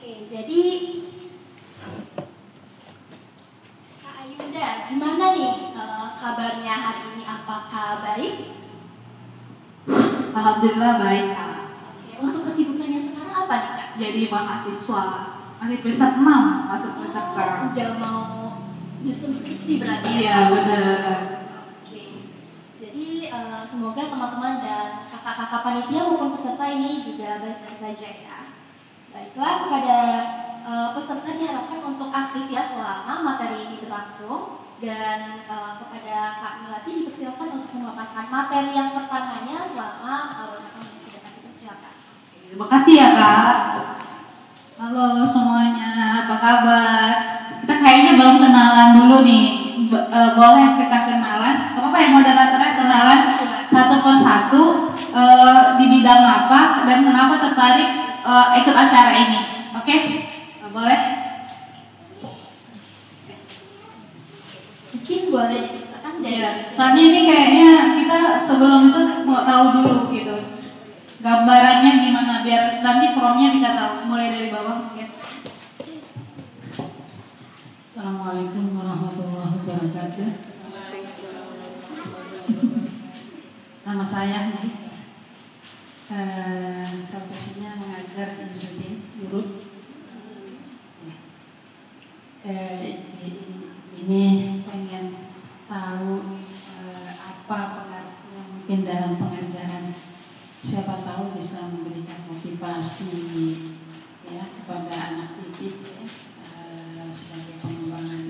Oke, jadi Kak Ayunda, gimana nih kabarnya hari ini? Apakah baik? Alhamdulillah baik, Kak. Oke, untuk kesibukannya sekarang apa nih, Kak? Jadi mahasiswa, masih semester 6, masuk semester sekarang. Udah mau nyusun skripsi berarti? Iya, benar. Oke, jadi semoga teman-teman dan kakak-kakak panitia maupun peserta ini juga baik-baik saja ya. Baiklah, kepada peserta diharapkan untuk aktif ya selama materi ini berlangsung, dan kepada Kak Milati dipersilakan untuk memaparkan materi yang pertamanya selama beberapa menit ke depan. Dipersilakan. Terima kasih ya, Kak. Halo semuanya, apa kabar? Kita kayaknya belum kenalan dulu nih. Boleh kita kenalan? Apa ya, moderatornya kenalan satu persatu di bidang apa dan kenapa tertarik ikut acara ini? Oke? Boleh? Mungkin boleh diceritakan dari Soalnya ini kayaknya kita sebelum itu mau tahu dulu gitu gambarannya gimana biar nanti promnya bisa tahu mulai dari bawah ya. Assalamualaikum warahmatullahi wabarakatuh. Nama saya profesinya mengajar insulin guru. Ini pengen tahu apa pengaruhnya mungkin dalam pengajaran. Siapa tahu bisa memberikan motivasi ya kepada anak didik ya, sebagai pengembangan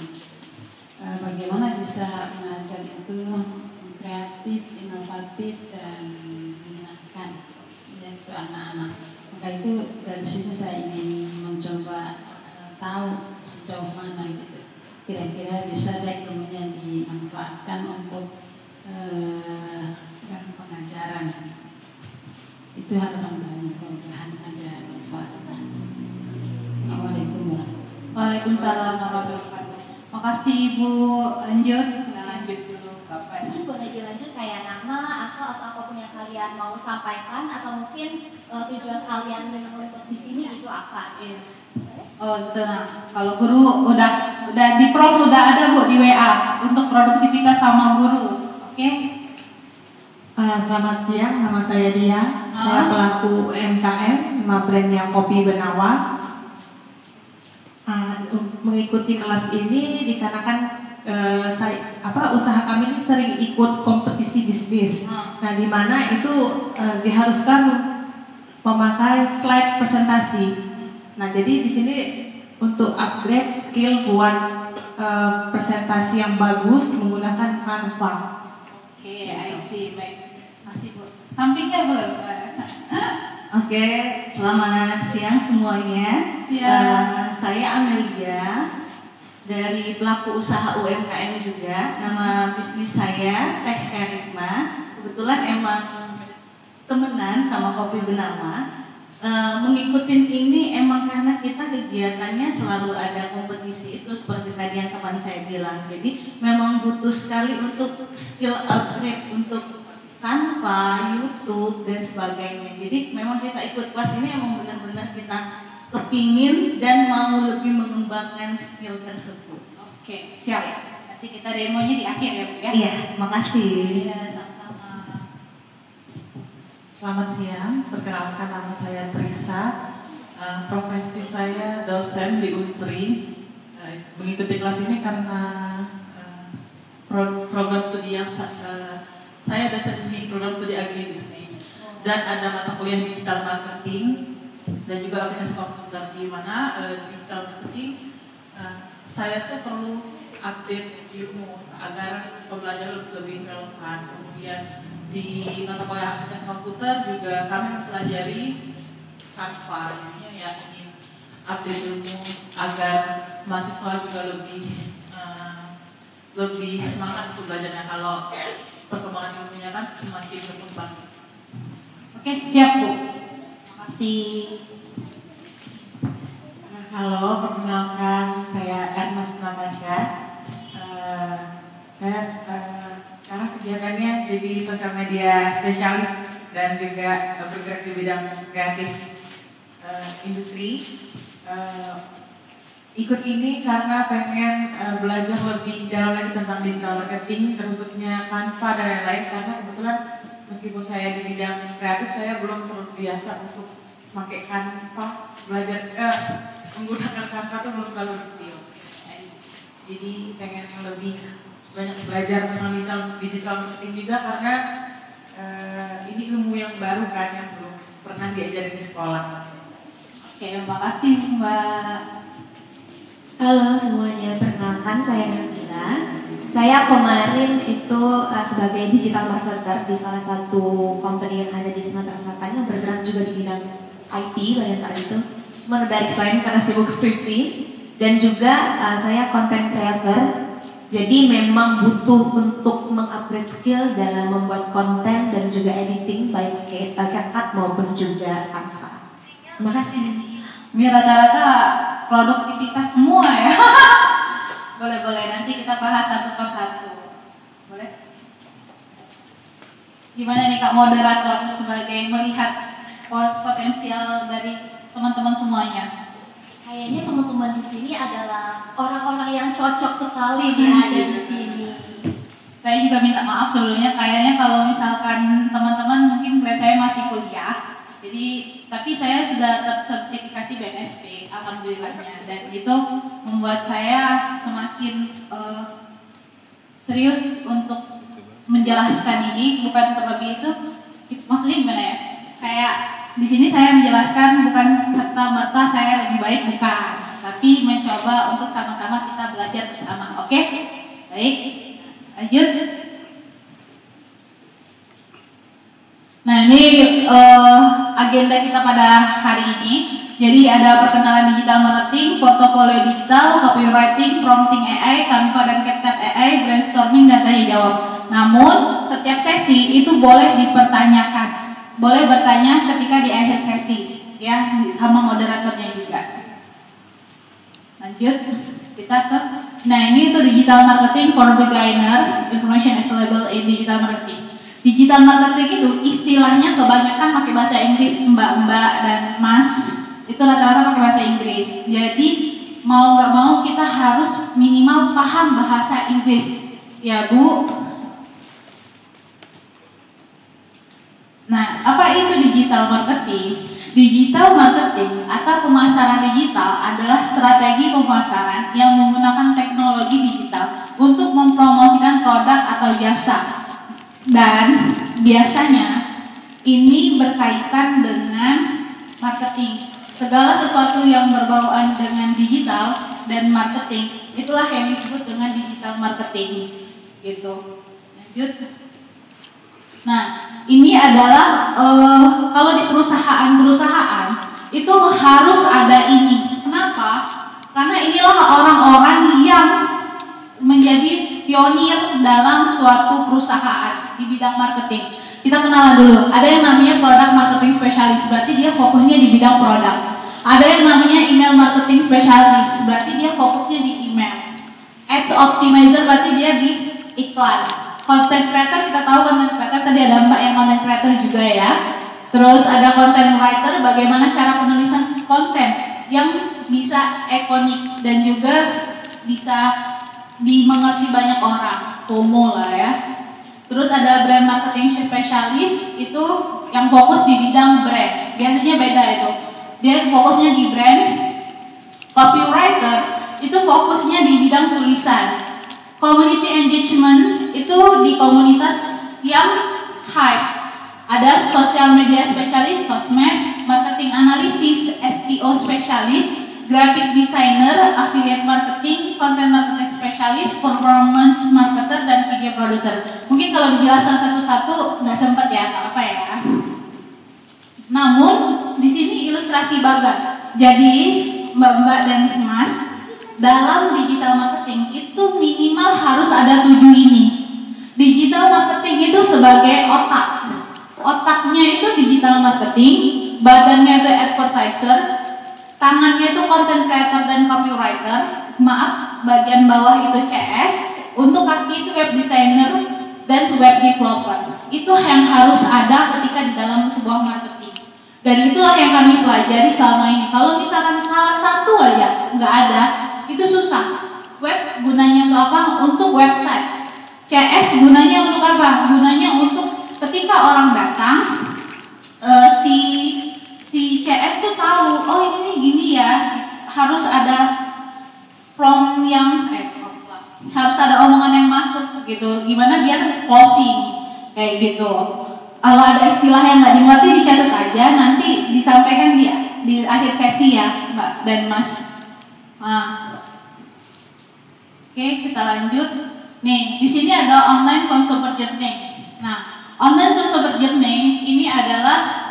bagaimana bisa mengajar itu kreatif, inovatif dan menyenangkan ya ke anak-anak. Maka itu dari sini saya ingin mencoba tahu sejauh mana gitu. Kira-kira bisa saya ilmunya dimanfaatkan untuk dalam pengajaran. Itu harapan mudah-mudahan ada manfaatnya. Assalamualaikum warahmatullahi wabarakatuh. Waalaikumsalam warahmatullahi wabarakatuh. Makasih Ibu. Lanjut. Kita lanjut dulu Bapak. Ini boleh dilanjut kayak nama, asal atau apapun yang kalian mau sampaikan, atau mungkin tujuan kalian untuk di sini itu apa? Oh tenang. Kalau guru udah di prom udah ada Bu di WA untuk produktivitas sama guru. Oke? Selamat siang, nama saya Dia. Saya pelaku UMKM, nama brandnya Kopi Benawa. Mengikuti kelas ini dikarenakan usaha kami ini sering ikut kompetisi bisnis. Nah, di mana itu diharuskan memakai slide presentasi. Nah, jadi di sini untuk upgrade skill buat presentasi yang bagus menggunakan Canva. Oke, I see. Baik. Masih Bu. Sampingnya Bu. Oke, selamat siang semuanya. Siang. Saya Amelia dari pelaku usaha UMKM juga. Nama bisnis saya Teh Karisma. Kebetulan emang temenan sama Kopi Benawa. Mengikutin ini emang karena kita kegiatannya selalu ada kompetisi itu seperti tadi yang teman saya bilang. Jadi memang butuh sekali untuk skill upgrade untuk Canva, YouTube dan sebagainya. Jadi memang kita ikut kelas ini emang benar-benar kita kepingin dan mau lebih mengembangkan skill tersebut. Oke, siap. Nanti kita demonya di akhir ya Bu ya. Iya, makasih. Iya, sama-sama. Selamat siang, perkenalkan nama saya Trisa. Profesi saya dosen di Unsri. Mengikuti kelas ini karena program studi yang saya dosen di program studi agribisnis dan ada mata kuliah digital marketing dan juga aplikasi komputer di mana digital marketing saya tuh perlu update ilmu agar pembelajaran lebih relevan. Kemudian di mata kuliah aplikasi komputer juga kami mempelajari Canva, ya ingin update ilmu agar mahasiswa juga lebih semangat untuk belajarnya kalau perkembangan ilmunya kan semakin berkembang. Oke, siap Bu. Makasih. Halo, perkenalkan saya Ernest Natasha. Saya sekarang kegiatannya jadi sosial media spesialis dan juga bergerak di bidang kreatif. industri. Ikut ini karena pengen belajar lebih jauh lagi tentang digital marketing, terkhususnya Canva dan lain-lain. Karena kebetulan meskipun saya di bidang kreatif, saya belum terbiasa untuk pakai Canva, belajar menggunakan Canva itu belum terlalu detail. Jadi pengen yang lebih banyak belajar tentang digital marketing juga karena ini ilmu yang baru kan yang belum pernah diajarin di sekolah. Oke, terima kasih Mbak. Halo semuanya, perkenalkan saya Nabila. Saya kemarin itu sebagai digital marketer di salah satu company yang ada di Sumatera Selatan yang bergerak juga di bidang IT pada saat itu. Cuma dari selain karena sibuk skripsi dan juga saya content creator. Jadi memang butuh untuk mengupgrade skill dalam membuat konten dan juga editing baik pakai CapCut maupun juga Canva. Terima kasih. Ini rata-rata produktivitas semua ya. Boleh nanti kita bahas satu persatu. Boleh? Gimana nih Kak moderator sebagai melihat potensial dari teman-teman semuanya? Kayaknya teman-teman di sini adalah orang-orang yang cocok sekali nih ada di sini. Saya juga minta maaf sebelumnya, kayaknya kalau misalkan teman-teman mungkin melihat saya masih kuliah, jadi tapi saya sudah tersertifikasi BNSP, alhamdulillahnya, dan itu membuat saya semakin serius untuk menjelaskan ini. Bukan terlebih itu maksudnya gimana ya? Kayak di sini saya menjelaskan bukan serta-merta saya lebih baik, bukan, tapi mencoba untuk sama-sama kita belajar bersama. Oke? Baik. Lanjut. Nah, ini agenda kita pada hari ini. Jadi ada perkenalan digital marketing, portofolio digital, copywriting, prompting AI, Canva dan CapCut AI, brainstorming dan tanya jawab. Namun setiap sesi itu boleh dipertanyakan. Boleh bertanya ketika di akhir sesi, ya, sama moderatornya juga. Lanjut, kita ke. Nah, ini tuh digital marketing for beginner, information available in digital marketing. Digital marketing itu istilahnya kebanyakan pakai bahasa Inggris, mbak-mbak dan mas. Itu rata-rata pakai bahasa Inggris. Jadi mau nggak mau kita harus minimal paham bahasa Inggris, ya Bu. Nah, apa itu digital marketing? Digital marketing atau pemasaran digital adalah strategi pemasaran yang menggunakan teknologi digital untuk mempromosikan produk atau jasa. Dan biasanya ini berkaitan dengan marketing. Segala sesuatu yang berbauan dengan digital dan marketing, itulah yang disebut dengan digital marketing. Gitu. Lanjut. Nah, ini adalah kalau di perusahaan-perusahaan itu harus ada ini. Kenapa? Karena inilah orang-orang yang menjadi pionir dalam suatu perusahaan di bidang marketing. Kita kenalan dulu. Ada yang namanya product marketing specialist, berarti dia fokusnya di bidang produk. Ada yang namanya email marketing specialist, berarti dia fokusnya di email. Ads optimizer, berarti dia di iklan. Content creator, kita tahu content creator, tadi ada Mbak yang content creator juga ya. Terus ada content writer, bagaimana cara penulisan konten yang bisa ikonik dan juga bisa dimengerti banyak orang, FOMO lah ya. Terus ada brand marketing specialist, itu yang fokus di bidang brand. Biasanya beda itu. Dia fokusnya di brand. Copywriter itu fokusnya di bidang tulisan. Community engagement itu di komunitas yang hype. Ada social media specialist, sosmed, marketing analysis, SEO specialist, graphic designer, affiliate marketing, content marketing specialist, performance marketer, dan video producer. Mungkin kalau dijelaskan satu-satu nggak sempat ya, apa ya. Namun di sini ilustrasi banget. Jadi Mbak-mbak dan Mas, dalam digital marketing itu minimal harus ada 7 ini. Digital marketing itu sebagai otak. Otaknya itu digital marketing, badannya itu advertiser, tangannya itu content creator dan copywriter. Maaf, bagian bawah itu CS, untuk kaki itu web designer dan web developer. Itu yang harus ada ketika di dalam sebuah marketing. Dan itulah yang kami pelajari selama ini. Kalau misalkan salah satu aja nggak ada, itu susah. Web gunanya untuk apa? Untuk website. CS gunanya untuk apa? Gunanya untuk ketika orang datang, si CS tuh tahu, oh ini gini ya, harus ada harus ada omongan yang masuk gitu. Gimana biar closing kayak gitu. Kalau ada istilah yang nggak dimengerti dicatat aja, nanti disampaikan dia di akhir sesi ya, Mbak dan Mas. Oke, kita lanjut. Nih, di sini ada online consumer journey. Nah, online consumer journey ini adalah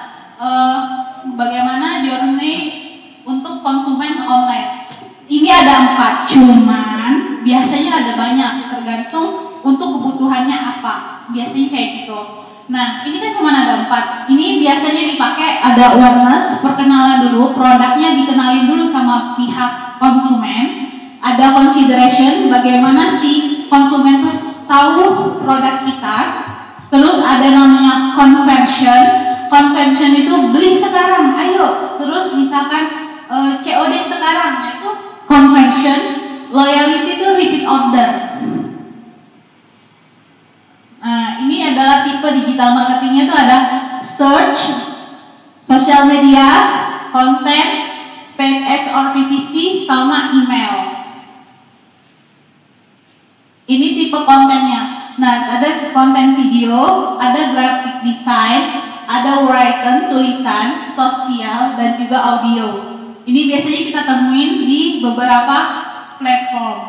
bagaimana journey untuk konsumen online. Ini ada 4, cuman biasanya ada banyak, tergantung untuk kebutuhannya apa. Biasanya kayak gitu. Nah, ini kan cuma ada 4. Ini biasanya dipakai ada awareness, perkenalan dulu, produknya dikenalin dulu sama pihak konsumen. Ada consideration, bagaimana si konsumen harus tahu produk kita. Terus ada namanya conversion. Conversion itu beli sekarang, ayo. Terus misalkan COD sekarang, nah itu conversion. Loyalty itu repeat order. Nah, ini adalah tipe digital marketingnya itu ada search, social media, content, paid ads or PPC, sama email. Ini tipe kontennya. Nah, ada konten video, ada graphic design, ada written, tulisan, sosial, dan juga audio. Ini biasanya kita temuin di beberapa platform.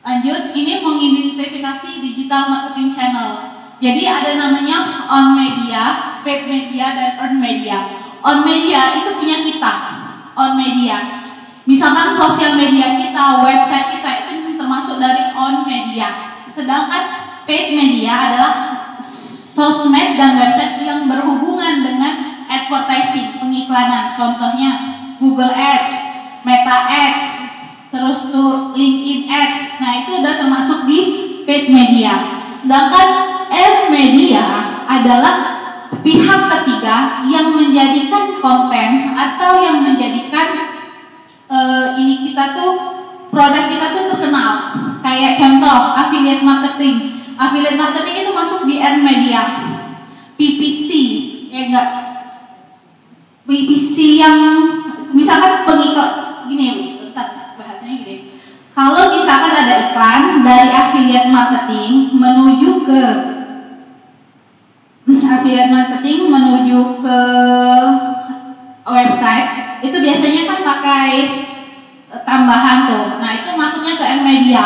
Lanjut, ini mengidentifikasi digital marketing channel. Jadi ada namanya on media, paid media, dan earned media. On media itu punya kita. On media, misalkan sosial media kita, website kita itu termasuk dari on media. Sedangkan paid media adalah sosmed dan website yang berhubungan dengan advertising, pengiklanan. Contohnya Google Ads, Meta Ads, terus tuh LinkedIn Ads. Nah, itu udah termasuk di paid media. Sedangkan earned media adalah pihak ketiga yang menjadikan konten atau yang menjadikan ini kita tuh produk kita tuh terkenal. Kayak contoh affiliate marketing. Affiliate marketing itu masuk di earned media. PPC, ya enggak? PPC yang misalkan pengiklan gini, bahasanya gini. Kalau misalkan ada iklan dari affiliate marketing menuju ke website, itu biasanya kan pakai tambahan tuh. Nah, itu masuknya ke earned media.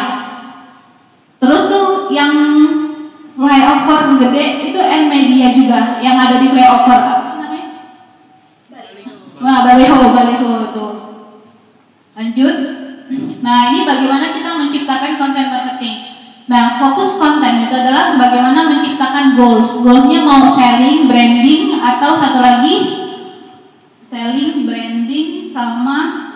Terus tuh yang flyover gede itu earned media juga, yang ada di flyover. Apa namanya? Baliho tuh. Lanjut. Nah, ini bagaimana kita menciptakan konten marketing. Nah, fokus konten itu adalah bagaimana menciptakan goals. Goalsnya mau selling, branding, atau satu lagi selling, branding, sama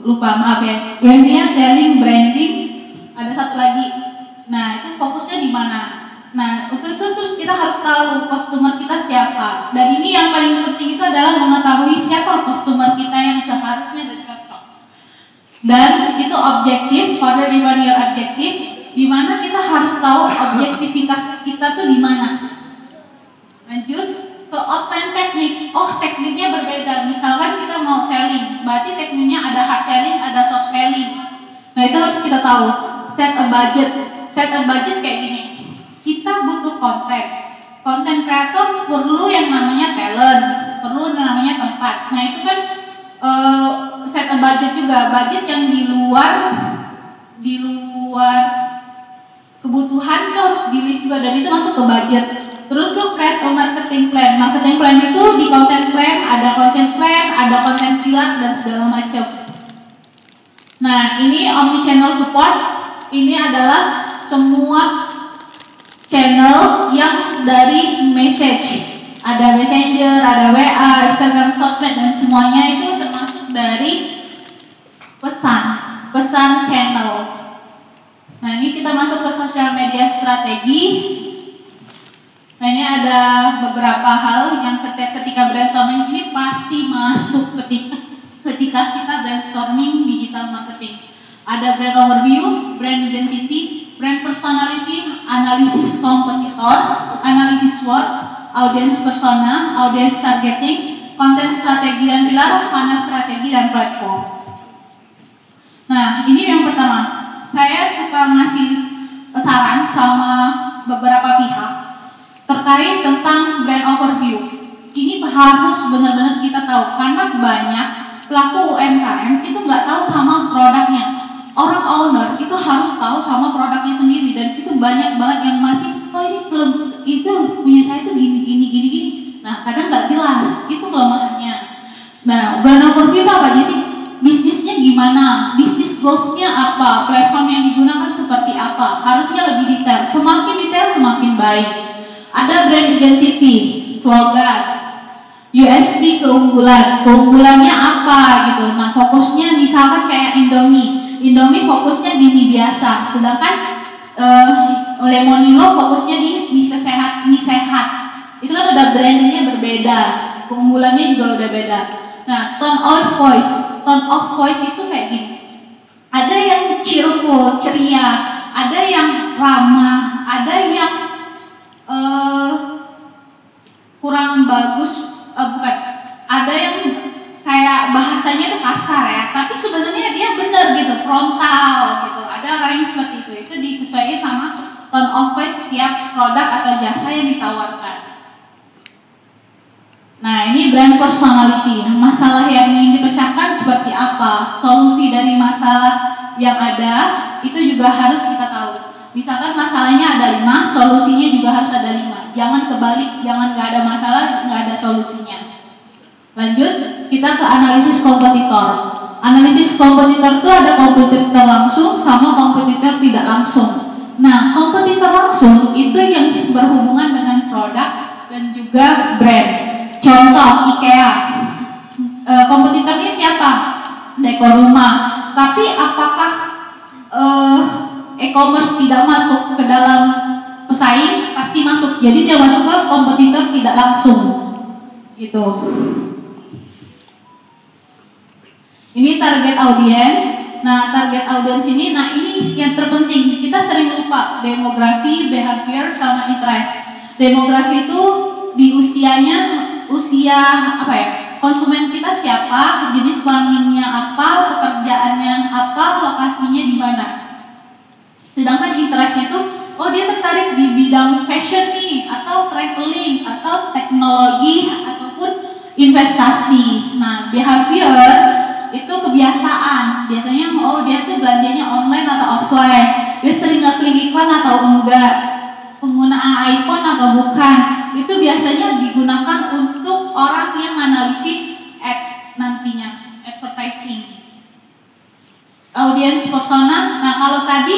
lupa, maaf ya. Biasanya selling, branding, ada satu lagi. Nah, itu fokusnya di mana? Nah, untuk itu terus kita harus tahu customer kita siapa. Dan ini yang paling penting itu adalah mengetahui siapa customer kita yang seharusnya dan cocok. Dan itu objektif, further define your objective, di mana kita harus tahu objektivitas kita tuh di mana. Lanjut ke outline teknik. Oh, tekniknya berbeda. Misalkan kita mau selling, berarti tekniknya ada hard selling, ada soft selling. Nah, itu harus kita tahu. Set a budget. Set a budget kayak gini. Kita butuh konten. Konten kreator perlu yang namanya talent, perlu yang namanya tempat. Nah, itu kan set a budget juga. Budget yang di luar kebutuhan itu harus di list juga, dan itu masuk ke budget. Terus tuh create a marketing plan. Marketing plan itu di content plan, ada content pillar dan segala macam. Nah, ini omni channel support. Ini adalah semua channel yang dari message. Ada messenger, ada WA, Instagram, sosmed, dan semuanya itu termasuk dari pesan channel. Nah, ini kita masuk ke sosial media strategi. Nah, Nah ini ada beberapa hal yang ketika brainstorming ini pasti masuk ketika kita brainstorming digital marketing. Ada brand overview, brand identity, brand personality, analisis kompetitor, analisis SWOT, audience persona, audience targeting, konten strategi dan pilar, mana strategi dan platform. Nah ini yang pertama, saya suka ngasih saran sama beberapa pihak terkait tentang brand overview. Ini harus benar-benar kita tahu karena banyak pelaku UMKM itu nggak tahu sama produknya. Orang owner itu harus tahu sama produknya sendiri dan itu banyak banget yang masih ini belum itu punya saya itu gini. Nah kadang nggak jelas itu kelemahannya. Nah brand overview itu apa aja sih? Bisnisnya gimana? Bisnis goalsnya apa? Platform yang digunakan seperti apa? Harusnya lebih detail. Semakin detail semakin baik. Ada brand identity, slogan, USP keunggulannya apa gitu. Nah fokusnya misalkan kayak Indomie fokusnya di mie biasa, sedangkan Lemonilo fokusnya di mie sehat. Itu kan udah brandingnya berbeda, keunggulannya juga udah beda. Nah tone of voice itu kayak gini. Ada yang cheerful, ceria, ada yang ramah, ada yang kurang bagus, ada yang kayak bahasanya itu kasar ya, tapi sebenarnya dia benar gitu, frontal gitu. Ada orang yang seperti itu disesuaikan sama tone of voice setiap produk atau jasa yang ditawarkan. Nah ini brand personality, masalah yang ingin dipecahkan seperti apa, solusi dari masalah yang ada itu juga harus kita tahu. Misalkan masalahnya ada 5, solusinya juga harus ada 5. Jangan kebalik, jangan nggak ada masalah, nggak ada solusinya. Lanjut, kita ke analisis kompetitor. Analisis kompetitor itu ada kompetitor langsung sama kompetitor tidak langsung. Nah, kompetitor langsung itu yang berhubungan dengan produk dan juga brand. Contoh, IKEA. Kompetitornya siapa? Dekor rumah. Tapi apakah e-commerce tidak masuk ke dalam pesaing? Pasti masuk. Jadi dia masuk ke kompetitor tidak langsung. Gitu. Ini target audience. Nah, target audience ini, ini yang terpenting. Kita sering lupa demografi, behavior, sama interest. Demografi itu di usia konsumen kita siapa, jenis kelaminnya apa, pekerjaannya apa, lokasinya di mana. Sedangkan interest itu, dia tertarik di bidang fashion nih, atau traveling, atau teknologi, ataupun investasi. Nah, behavior itu kebiasaan. Biasanya dia tuh belanjanya online atau offline. Dia sering ngeklik iklan atau enggak. Penggunaan iPhone atau bukan. Itu biasanya digunakan untuk orang yang analisis ads nantinya, advertising. Audience persona. Nah, kalau tadi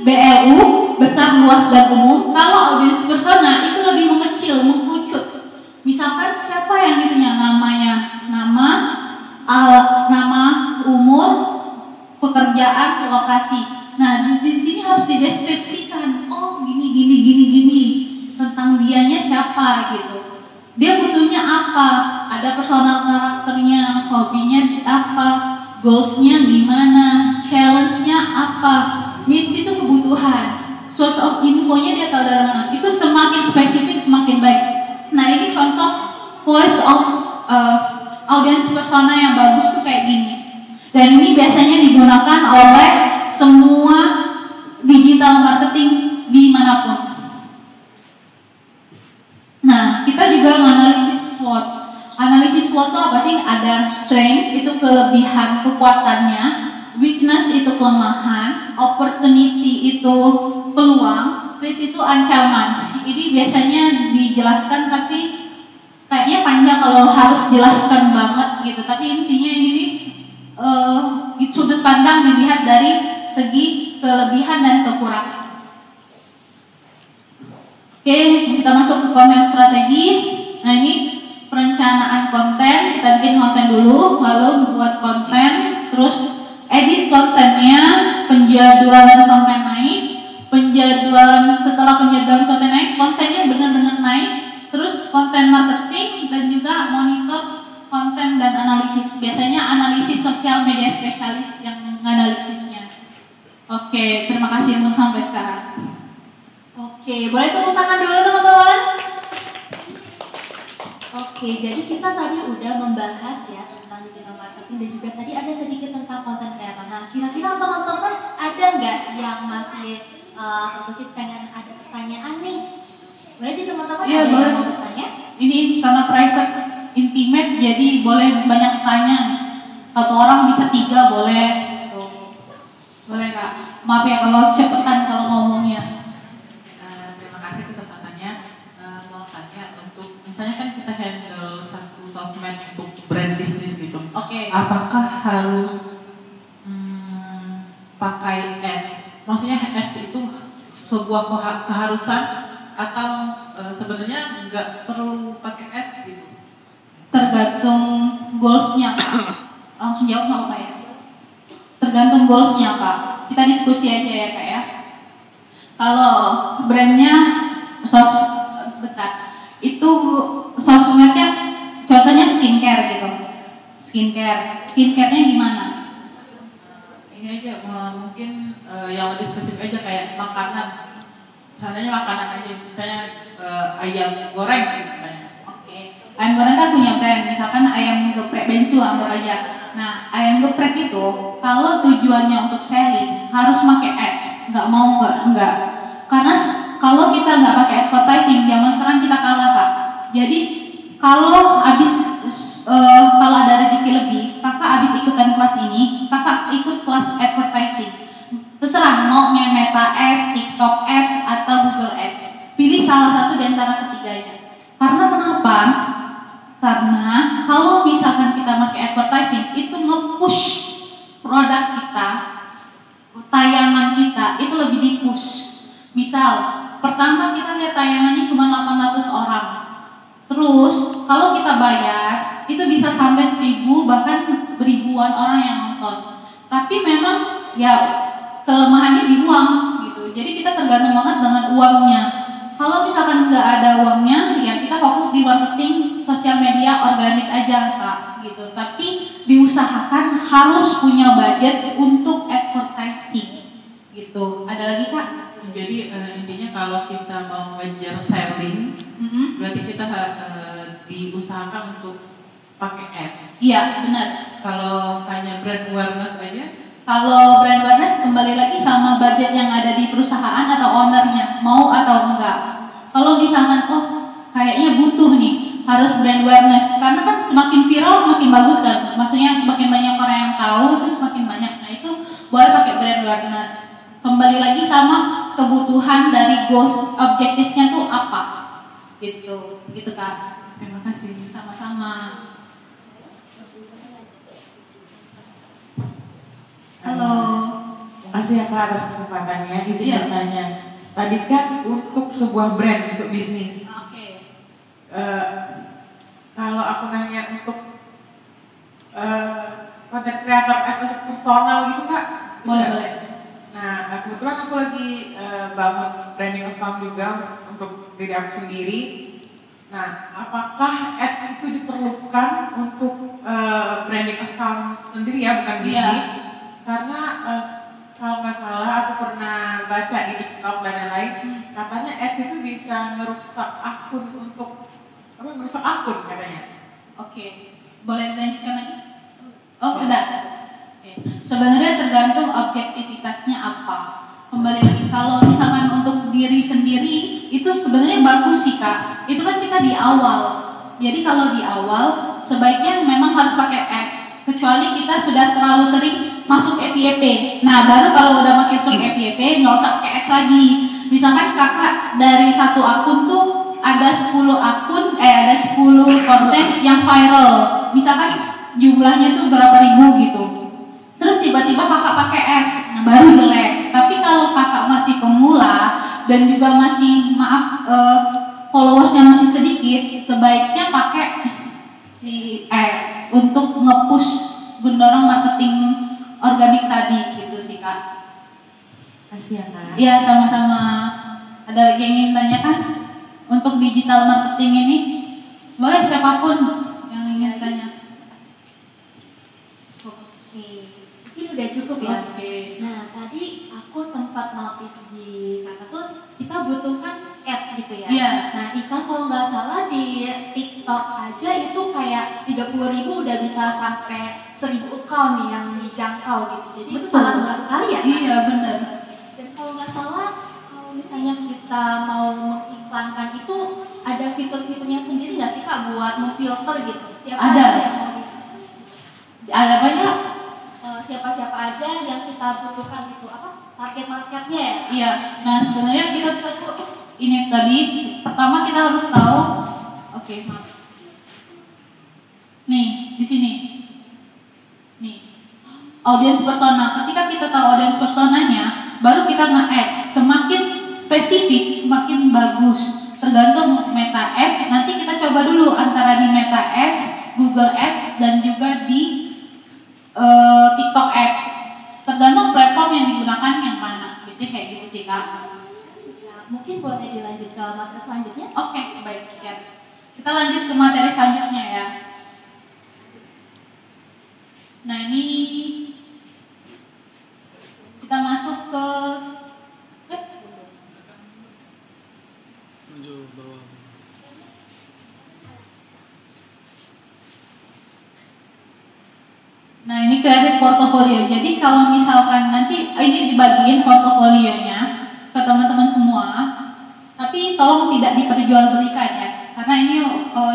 BLU besar, luas dan umum, kalau audience persona itu lebih mengecil, mengkerucut. Misalkan siapa yang itunya namanya, nama, umur, pekerjaan, lokasi. Nah, di sini harus dideskripsikan. Gini tentang dianya siapa gitu. Dia butuhnya apa? Ada personal karakternya, hobinya apa, goalsnya gimana, challenge-nya apa. Needs itu kebutuhan. Source of infonya dia tahu dari mana. Itu semakin spesifik semakin baik. Nah, ini contoh voice of audience persona yang bagus tuh kayak gini. Dan ini biasanya digunakan oleh semua digital marketing dimanapun. Nah, kita juga menganalisis SWOT. Analisis SWOT itu apa sih? Ada strength, itu kelebihan, kekuatannya. Weakness itu kelemahan. Opportunity itu peluang. Threat itu ancaman. Ini biasanya dijelaskan tapi kayaknya panjang kalau harus jelaskan banget gitu. Tapi intinya ini sudut pandang dilihat dari segi kelebihan dan kekurangan. Oke, kita masuk ke konten strategi. Nah, ini perencanaan konten. Kita bikin konten dulu, lalu buat konten, terus edit kontennya, penjadwalan konten naik, setelah penjadwalan konten naik, kontennya benar-benar naik, spesialis yang analisisnya. Oke, terima kasih untuk sampai sekarang. Oke, boleh tepuk tangan dulu teman-teman. Oke, jadi kita tadi udah membahas ya tentang digital marketing dan juga tadi ada sedikit tentang konten kreator. Nah, kira-kira teman-teman ada nggak yang masih pengen ada pertanyaan nih? Boleh di teman-teman Iya, ada boleh. yang mau bertanya? Ini karena private intimate jadi boleh banyak tanya. Satu orang bisa 3 boleh. Tuh. Boleh Kak. Maaf ya kalau cepetan kalau ngomongnya. Terima kasih kesempatannya. Mau tanya untuk misalnya kan kita handle satu sosmed untuk brand bisnis gitu. Oke. Apakah harus pakai ads? Maksudnya ads itu sebuah keharusan atau sebenarnya nggak perlu pakai ads gitu? Tergantung goalsnya Kak. Langsung jawab nggak apa-apa ya? Tergantung goalsnya Kak. Kita diskusi aja ya Kak ya. Kalau brandnya itu sosmednya contohnya skincare gitu. Skincarenya gimana? Ini aja mungkin yang lebih spesifik aja kayak makanan. Seandainya makanan aja, misalnya ayam goreng gitu misalnya. Oke. Ayam goreng kan punya brand, misalkan ayam geprek bensu anggap aja. Nah, ayam geprek itu kalau tujuannya untuk selling harus pakai ads, nggak. Karena kalau kita nggak pakai advertising, zaman sekarang kita kalah Kak. Jadi kalau kalau ada rezeki lebih, kakak habis ikutan kelas ini, kakak ikut kelas advertising. Terserah mau Meta Ads, TikTok Ads atau Google Ads. Pilih salah satu di antara ketiganya. Karena kenapa? Karena kalau misalkan kita pakai advertising, itu nge-push produk kita, tayangan kita itu lebih di-push. Misal, pertama kita lihat tayangannya cuma 800 orang. Terus, kalau kita bayar, itu bisa sampai 1000 bahkan ribuan orang yang nonton. Tapi memang ya kelemahannya di uang gitu. Jadi kita tergantung banget dengan uangnya. Kalau misalkan nggak ada uangnya, ya kita fokus di marketing sosial media organik aja Kak gitu. Tapi diusahakan harus punya budget untuk advertising gitu. Ada lagi Kak? Jadi intinya kalau kita mau ngejar selling, berarti kita diusahakan untuk pakai ads. Iya benar. Kalau hanya brand awareness aja? Kalau brand awareness kembali lagi sama budget yang ada di perusahaan atau ownernya mau atau enggak. Kalau misalkan kayaknya butuh nih harus brand awareness karena kan semakin viral semakin bagus kan. Maksudnya semakin banyak orang yang tahu itu semakin banyak. Nah itu boleh pakai brand awareness. Kembali lagi sama kebutuhan dari goals objektifnya tuh apa gitu Kak. Terima kasih. Sama-sama. Halo. Terima kasih ya Kak atas kesempatannya. Izin Iya. bertanya. Tadi kan untuk sebuah brand, untuk bisnis. Oke. Kalau aku nanya untuk content creator as a personal gitu Kak, Boleh. Nah, kebetulan aku lagi bangun branding account juga untuk diri aku sendiri. Nah, apakah ads itu diperlukan untuk branding account sendiri ya, bukan bisnis? Karena kalau nggak salah aku pernah baca di TikTok dan lain-lain, katanya ads itu bisa merusak akun merusak akun katanya. Oke. Boleh dilanjutkan lagi? Oh, udah. Oke. Sebenarnya tergantung objektivitasnya apa. Kembali lagi kalau misalkan untuk diri sendiri itu sebenarnya bagus sih Kak. Itu kan kita di awal. Jadi kalau di awal sebaiknya memang harus pakai ads. Kecuali kita sudah terlalu sering masuk FYP. Nah baru kalau udah pakai masuk FYP nggak usah pakai ads lagi. Misalkan kakak dari satu akun tuh ada 10 konten yang viral. Misalkan jumlahnya tuh berapa ribu gitu. Terus tiba-tiba kakak pakai ads, nah baru jelek. Tapi kalau kakak masih pemula dan juga masih followersnya masih sedikit, sebaiknya pakai si ads untuk nge-push mendorong marketing organik tadi gitu sih Kak. Kasih ya Kak. Iya sama-sama. Ada lagi yang ingin tanyakan untuk digital marketing ini? Boleh siapapun yang ingin tanya. Oke. sempat notice di kakak tuh kita butuhkan ad gitu ya. Iya. Nah iklan kalau nggak salah di TikTok aja itu kayak 30.000 udah bisa sampai 1.000 account nih yang dijangkau gitu. Jadi itu sangat murah sekali ya. Iya benar. Dan kalau nggak salah kalau misalnya kita mau mengiklankan itu ada fitur-fiturnya sendiri nggak sih Kak buat memfilter gitu? Siapa Ada. aja yang mau Ada banyak. siapa-siapa aja yang kita butuhkan gitu apa target marketnya ya? Iya. Nah sebenarnya kita tuh ini tadi pertama kita harus tahu. Oke, maaf. Nih di sini. Nih audience persona. Ketika kita tahu audience personanya, baru kita nge-add. Semakin spesifik, semakin bagus. Tergantung Meta Ads. Nanti kita coba dulu antara di Meta Ads, Google Ads, dan juga di TikTok Ads. Tergantung platform yang digunakan yang mana. Jadi kayak gitu sih Kak. Ya, mungkin boleh dilanjut ke materi selanjutnya. Oke, baik, siap. Kita lanjut ke materi selanjutnya ya. Nah ini kita masuk ke maju bawah. Nah ini creative portfolio. Jadi kalau misalkan nanti ini dibagiin portofolionya ke teman-teman semua, tapi tolong tidak diperjualbelikan ya, karena ini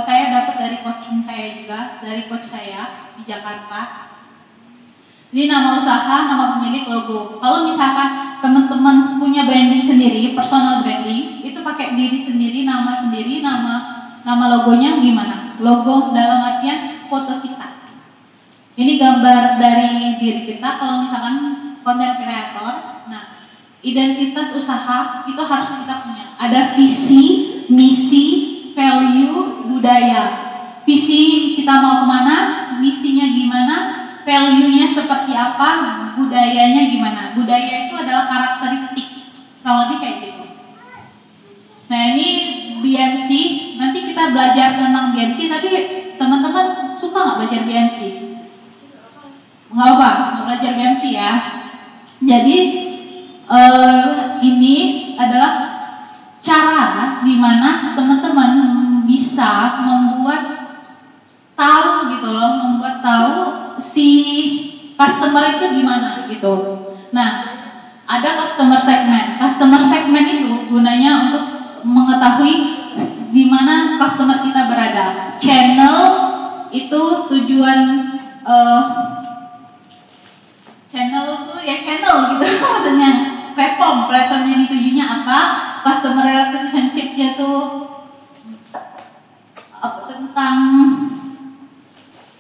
saya dapat dari coaching saya juga, dari coach saya di Jakarta. Ini nama usaha, nama pemilik, logo. Kalau misalkan teman-teman punya branding sendiri, personal branding, itu pakai diri sendiri, nama logonya gimana? Logo dalam artian foto kita. Ini gambar dari diri kita. Kalau misalkan content creator, nah identitas usaha itu harus kita punya. Ada visi, misi, value, budaya. Visi kita mau kemana, misinya gimana, value-nya seperti apa, budayanya gimana. Budaya itu adalah karakteristik, kurang lebih kayak gitu. Nah ini BMC, nanti kita belajar tentang BMC, tapi teman-teman suka nggak belajar BMC? Nggak apa, belajar BMC ya. Jadi ini adalah cara di mana teman-teman bisa membuat tahu si customer itu gimana gitu. Nah, ada customer segment. Customer segment itu gunanya untuk mengetahui di mana customer kita berada. Channel itu tujuan channel itu ya channel gitu maksudnya. Platform yang ditujunya apa? Customer relationship-nya tuh tentang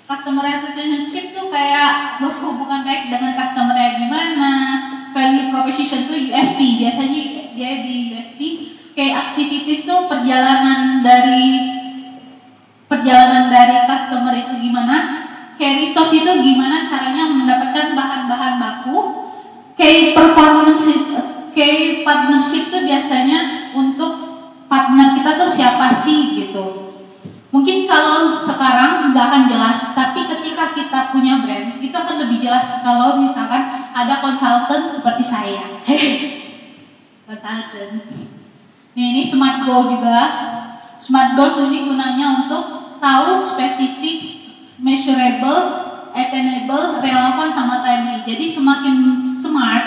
customer relationship tuh kayak berhubungan baik dengan customer-nya gimana. Value proposition tuh USP, biasanya dia di USP. Kayak activities tuh perjalanan dari customer itu gimana. Kayak resource itu gimana caranya mendapatkan bahan-bahan baku. Kayak performance, kayak partnership tuh biasanya untuk partner kita tuh siapa sih gitu. Mungkin kalau sekarang nggak akan jelas, tapi ketika kita punya brand itu akan lebih jelas kalau misalkan ada konsultan seperti saya. Konsultan. Ini smart goal juga. Smart goal ini gunanya untuk tahu spesifik, measurable, attainable, relevan sama timely. Jadi semakin smart,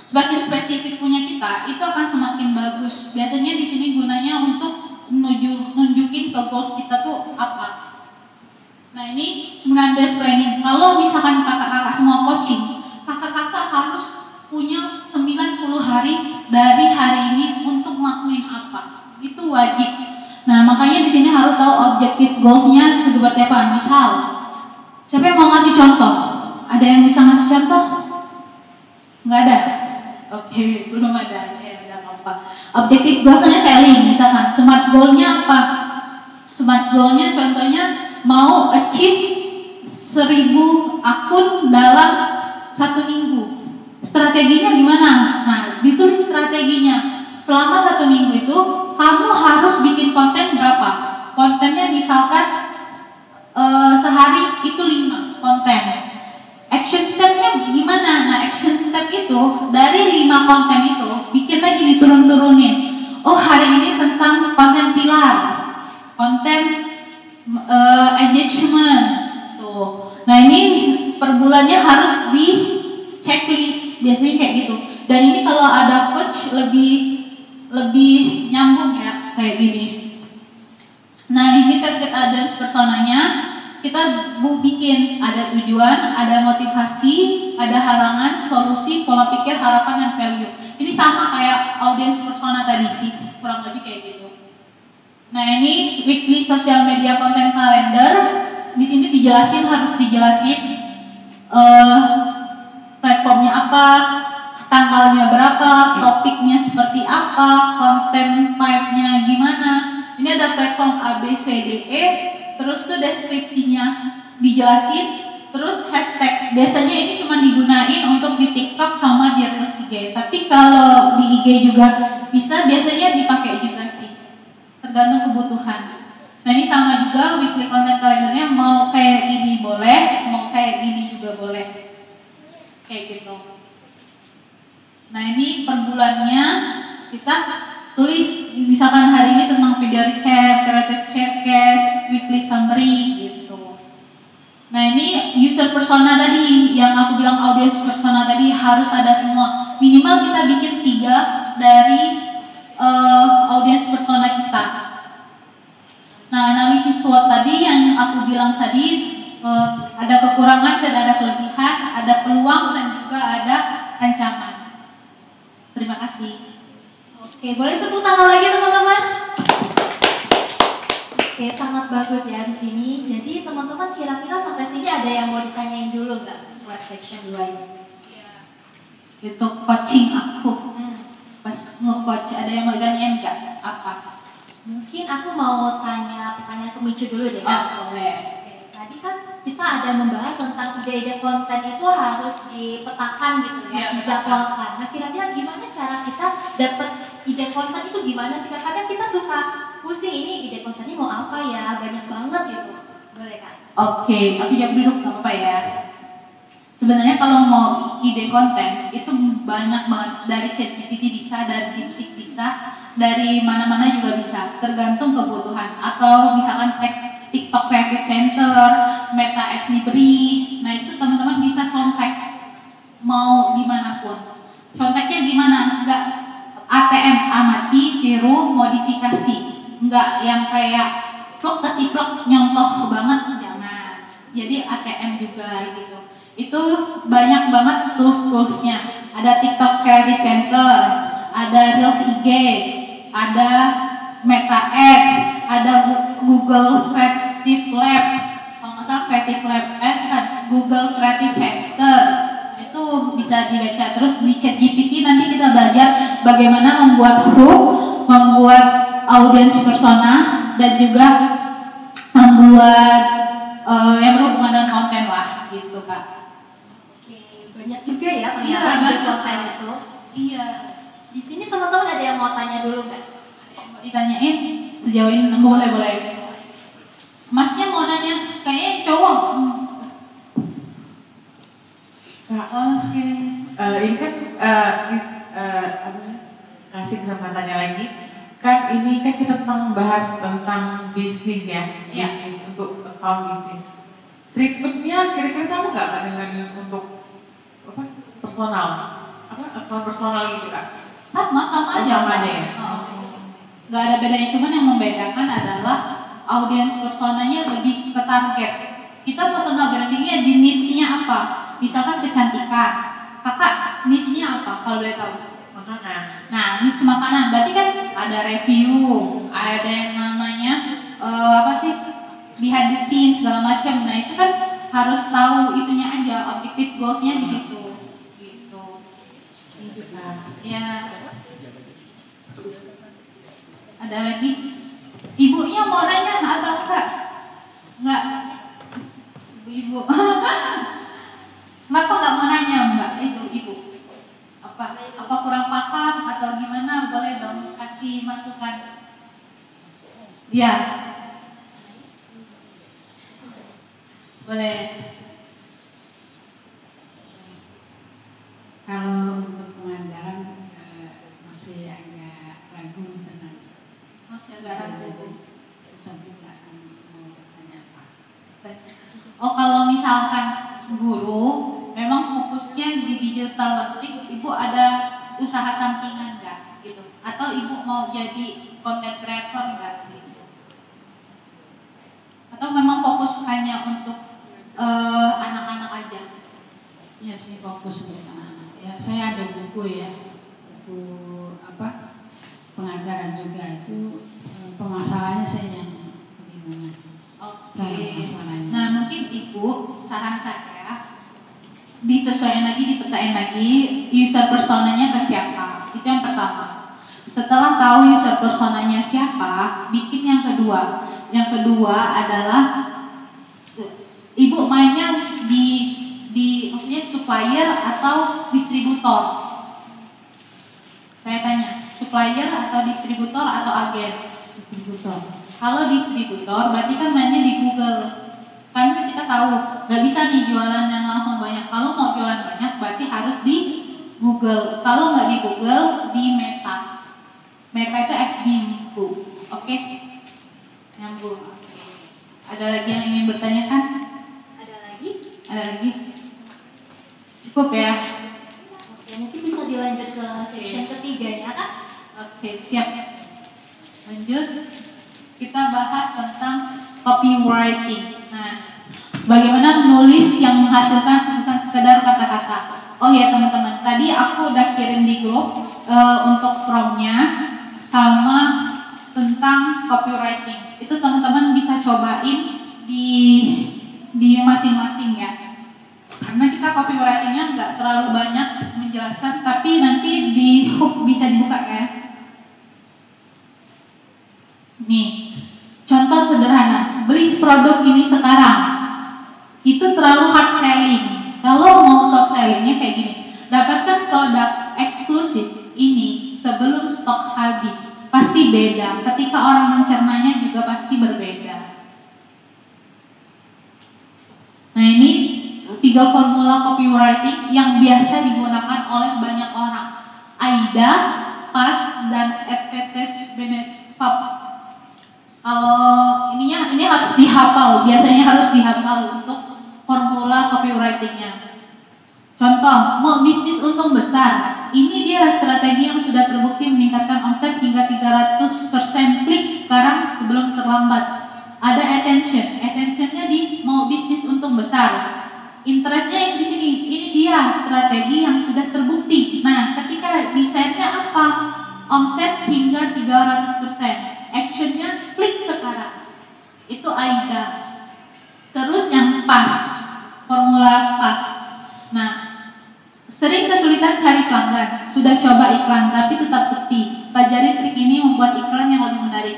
semakin spesifik punya kita, itu akan semakin bagus. Biasanya di sini gunanya untuk nunjukin ke goals kita tuh apa. Nah ini 9 days planning. Kalau misalkan kakak-kakak semua coaching, kakak-kakak harus punya 90 hari dari hari ini untuk ngelakuin apa. Itu wajib. Nah makanya di sini harus tahu objektif goalsnya seperti apa. Misal, siapa yang mau ngasih contoh? Ada yang bisa ngasih contoh? Nggak ada? Oke, belum ada. Objektif goalnya selling, misalkan smart goalnya apa? Smart goalnya contohnya mau achieve 1000 akun dalam 1 minggu. Strateginya gimana? Nah, ditulis strateginya. Selama 1 minggu itu kamu harus bikin konten berapa? Kontennya misalkan sehari itu 5 konten. Action step-nya gimana? Nah, action step itu itu dari 5 konten itu bikin lagi diturun-turunin. Oh hari ini tentang konten pilar, konten engagement tuh. Nah ini per bulannya harus di checklist, biasanya kayak gitu. Dan ini kalau ada coach lebih nyambung ya kayak gini. Nah ini target audience personanya kita bikin ada tujuan, ada motivasi, ada halangan, solusi, pola pikir, harapan dan value. Ini sama kayak audience persona tadi sih, kurang lebih kayak gitu. Nah ini weekly social media content calendar. Di sini harus dijelasin platformnya apa, tanggalnya berapa, topiknya seperti apa, konten type-nya gimana. Ini ada platform A, B, C, D, E. Terus tuh deskripsinya dijelasin. Terus hashtag. Biasanya ini cuma digunain untuk di TikTok sama di Reels IG. Tapi kalau di IG juga bisa, biasanya dipakai juga sih. Tergantung kebutuhan. Nah ini sama juga weekly content calendarnya, mau kayak gini boleh, mau kayak gini juga boleh. Kayak gitu. Nah ini per bulannya kita tulis, misalkan hari ini tentang video recap, creative showcase, weekly summary gitu. Nah ini user persona tadi, yang aku bilang audience persona tadi harus ada semua. Minimal kita bikin 3 dari audience persona kita. Nah analisis SWOT tadi yang aku bilang tadi, ada kekurangan dan ada kelebihan, ada peluang dan juga ada ancaman. Terima kasih. Oke, boleh tepuk tangan lagi teman-teman? Oke, sangat bagus ya di sini. Jadi teman-teman kira-kira sampai sini ada yang mau ditanyain dulu nggak buat section 2 ini? Itu coaching aku. Pas nge-coach ada yang mau ditanyain nggak? Apa? Mungkin aku mau tanya pertanyaan pemicu dulu deh. Boleh. Oke, tadi kan kita ada membahas tentang ide-ide konten itu harus dipetakan gitu ya, dijadwalkan. Nah kira-kira gimana cara kita dapat ide konten itu gimana sih? Kadang kita suka pusing, ini ide kontennya mau apa ya, banyak banget gitu. Boleh kan? Oke, aku jawab dulu nggak apa-apa ya. Sebenarnya kalau mau ide konten itu banyak banget, dari ChatGPT bisa, dari DeepSeek bisa, dari mana-mana juga bisa, tergantung kebutuhan. Atau misalkan TikTok Creative Center, Meta Ads Library, nah itu teman-teman bisa contact mau dimanapun. Contact-nya gimana? Enggak ATM, amati, tiru, modifikasi. Enggak yang kayak plok ketiplok nyontoh banget, jangan. Jadi ATM juga gitu. Itu banyak banget tools-toolsnya. Ada TikTok Creative Center, ada Reels IG, ada Meta Ads, ada Google Creative Lab, kalau nggak salah Creative Lab, kan Google Creative Center, itu bisa dibaca. Terus di ChatGPT nanti kita belajar bagaimana membuat hook, membuat audience persona, dan juga membuat yang berhubungan dengan konten lah, gitu kak. Banyak juga ya ternyata di konten itu. Iya. Di sini teman-teman ada yang mau tanya dulu nggak? Ada yang mau ditanyain? Sejauh ini boleh. Masnya mau nanya? Kayaknya cowok. Oke. Ini kan kasih kesempatannya lagi. Kan ini kan kita bahas tentang bisnis ya, bisnis untuk account bisnis. Treatmentnya kira-kira sama nggak Kak dengan untuk apa personal, account personal gitu Kak? Sama aja. Sama aja ya. Gak ada bedanya, cuman yang membedakan adalah audience personanya lebih ke target. Kita personal brandingnya di niche-nya apa? Misalkan kecantikan, kakak niche-nya apa kalau boleh tahu? Makanan. Nah, niche makanan berarti kan ada review, ada yang namanya behind the scenes segala macam. Nah itu kan harus tahu itunya aja, objective goals-nya di situ. Gitu. Ya. Ada lagi? Ibunya mau nanya atau enggak? Enggak. Ibu. Kenapa enggak mau nanya Mbak? Itu ibu. Apa kurang paham atau gimana? Boleh dong kasih masukan. Ya. Boleh. Kalau Oh, kalau misalkan guru memang fokusnya di digital learning, Ibu ada usaha sampingan nggak gitu? Atau Ibu mau jadi content creator nggak gitu? Atau memang fokus hanya untuk anak-anak aja? Ya, saya fokus untuk anak-anak. Ya, saya ada buku ya, buku apa pengajaran juga itu permasalahannya saya yang kebingungan. Oke. Nah, mungkin Ibu saran saya disesuaikan lagi, dipetain lagi user personanya ke siapa. Itu yang pertama. Setelah tahu user personanya siapa, bikin yang kedua. Yang kedua adalah Ibu mainnya di maksudnya supplier atau distributor. Saya tanya, supplier atau distributor atau agen? Distributor. Kalau distributor berarti kan mainnya di Google. Kan kita tahu nggak bisa nih jualan yang langsung banyak. Kalau mau jualan banyak berarti harus di Google. Kalau nggak di Google, di Meta. Meta itu FB Bu. Oke? Nyambung. Ada lagi yang ingin bertanyakan? Ada lagi? Ada lagi? Cukup ya? Oke, mungkin bisa dilanjut ke section ketiganya kan? Oke, siap. Lanjut. Kita bahas tentang copywriting. Nah, bagaimana menulis yang menghasilkan bukan sekedar kata-kata. Oh ya teman-teman, tadi aku udah kirim di grup untuk prompt-nya sama tentang copywriting. Itu teman-teman bisa cobain di masing-masing ya. Karena kita copywriting-nya nggak terlalu banyak menjelaskan, tapi nanti di hook bisa dibuka ya. Nih, contoh sederhana, beli produk ini sekarang. Itu terlalu hard selling. Kalau mau soft sellingnya kayak gini, dapatkan produk eksklusif ini sebelum stok habis. Pasti beda. Ketika orang mencernanya juga pasti berbeda. Nah, ini 3 formula copywriting yang biasa digunakan oleh banyak orang. AIDA, PAS, dan advantage benefit. Kalau ini harus dihafal, biasanya harus dihafal untuk formula copywritingnya. Contoh, mau bisnis untung besar, ini dia strategi yang sudah terbukti meningkatkan omset hingga 300% klik sekarang sebelum terlambat. Ada attentionnya di mau bisnis untung besar. Interestnya yang di sini, ini dia strategi yang sudah terbukti. Nah, ketika desainnya apa? Omset hingga 300%. Actionnya klik sekarang. Itu AIDA. Terus yang PAS, formula PAS. Nah, sering kesulitan cari pelanggan. Sudah coba iklan tapi tetap sepi. Pelajari trik ini membuat iklan yang lebih menarik.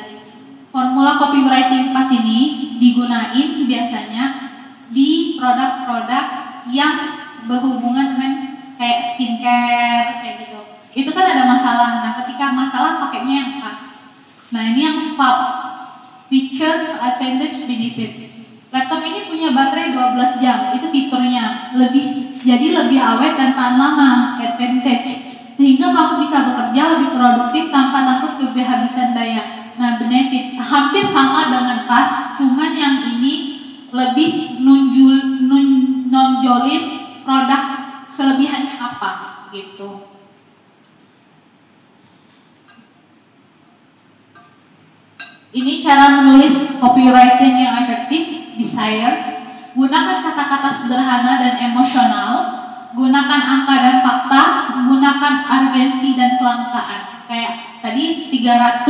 Formula copywriting PAS ini digunain biasanya di produk-produk yang berhubungan dengan kayak skincare kayak gitu. Itu kan ada masalah. Nah, ketika masalah pakainya yang PAS. Nah, ini yang FAB, Feature Advantage Benefit. Laptop ini punya baterai 12 jam, itu fiturnya. Jadi lebih awet dan tahan lama, advantage. Sehingga kamu bisa bekerja lebih produktif tanpa takut kehabisan daya. Nah, benefit hampir sama dengan PAS, cuman yang ini lebih nonjolin produk kelebihannya apa gitu. Ini cara menulis copywriting yang efektif, desire. Gunakan kata-kata sederhana dan emosional. Gunakan angka dan fakta. Gunakan urgensi dan kelangkaan. Kayak tadi 300%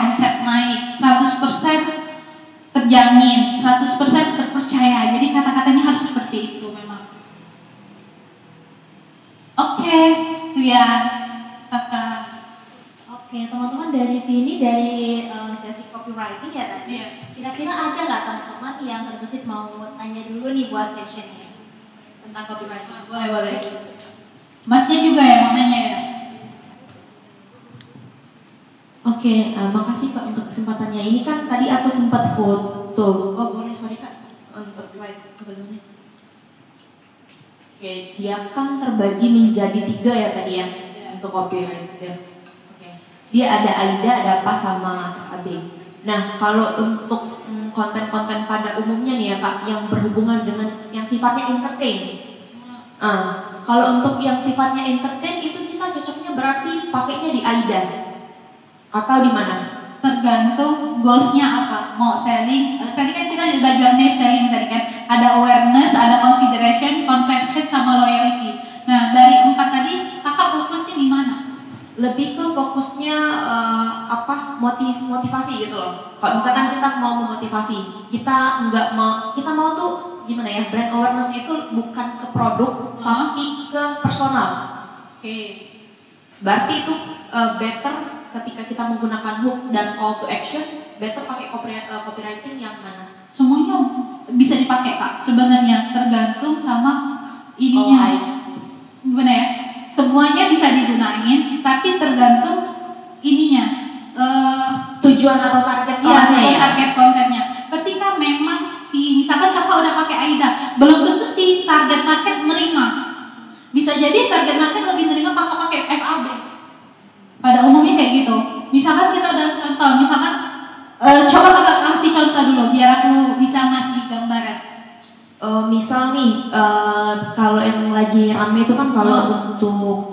omset naik, 100% terjamin, 100% terpercaya. Jadi kata-katanya harus seperti itu memang. Oke, itu ya kakak. Oke, teman-teman dari sini dari sesi copywriting ya tadi. Kira-kira ada nggak teman-teman yang terbesit mau tanya dulu nih buat session ini tentang copywriting? Boleh. Masnya juga ya mau nanya ya? Oke, makasih Kak untuk kesempatannya. Ini kan tadi aku sempat foto. Oh boleh, sorry Kak untuk slide sebelumnya. Oke, dia kan terbagi menjadi 3 ya tadi ya untuk copywriting. Dia ada AIDA, ada PAS sama FAB. Nah, kalau untuk konten-konten pada umumnya nih ya, Kak, yang berhubungan dengan yang sifatnya entertain. Kalau untuk yang sifatnya entertain itu kita cocoknya berarti pakainya di AIDA atau di mana? Tergantung goalsnya apa. Mau selling, tadi kan kita belajarnya selling tadi kan. Ada awareness, ada consideration, conversion, sama loyalty. Nah dari 4 tadi kakak fokusnya di mana? Lebih ke fokusnya motivasi gitu loh. Kalau misalkan kita mau memotivasi, kita mau tuh gimana ya, brand awareness itu bukan ke produk tapi ke personal. Oke. Berarti itu better ketika kita menggunakan hook dan call to action, better pakai copywriting yang mana? Semuanya bisa dipakai Kak. Sebenarnya tergantung sama ininya. Gimana ya? Semuanya bisa digunain, tapi tergantung ininya. Tujuan atau target kontennya ya. Target kontennya. Ketika memang misalkan kakak udah pakai AIDA, belum tentu si target market menerima. Bisa jadi target market lebih menerima kakak pakai FAB. Pada umumnya kayak gitu. Misalkan kita udah contoh, misalkan coba kakak kasih contoh dulu biar aku bisa ngasih gambaran. Misal nih, kalau yang lagi rame itu kan kalau untuk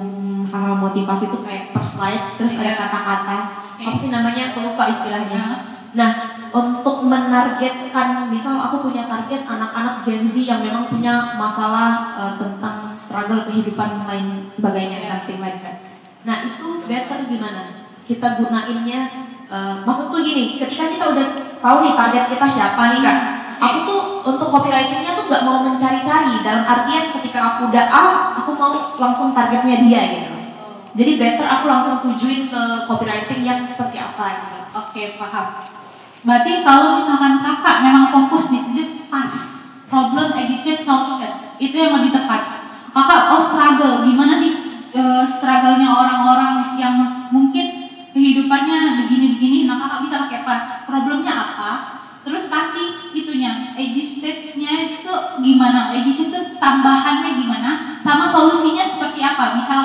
hal motivasi itu kayak per slide, terus ada kata-kata, apa sih namanya? Aku lupa istilahnya. Nah, untuk menargetkan, misal aku punya target anak-anak Gen Z yang memang punya masalah tentang struggle kehidupan lain sebagainya, something like that. Nah, itu better gimana? Kita gunainnya, maksudku gini, ketika kita udah tahu nih target kita siapa nih Kak, aku tuh untuk copywritingnya tuh nggak mau mencari-cari, dalam artian ketika aku udah aku mau langsung targetnya dia gitu. Jadi better aku langsung tujuin ke copywriting yang seperti apa gitu. Oke, paham. Berarti kalau misalkan kakak memang fokus di sini pas problem, educate, solution, itu yang lebih tepat. Kakak struggle, gimana sih struggle-nya orang-orang yang mungkin kehidupannya begini-begini, nah kakak bisa pakai pas. Problemnya apa? Terus kasih itunya, educate-nya itu gimana? Educate itu tambahannya gimana? Sama solusinya seperti apa? Misal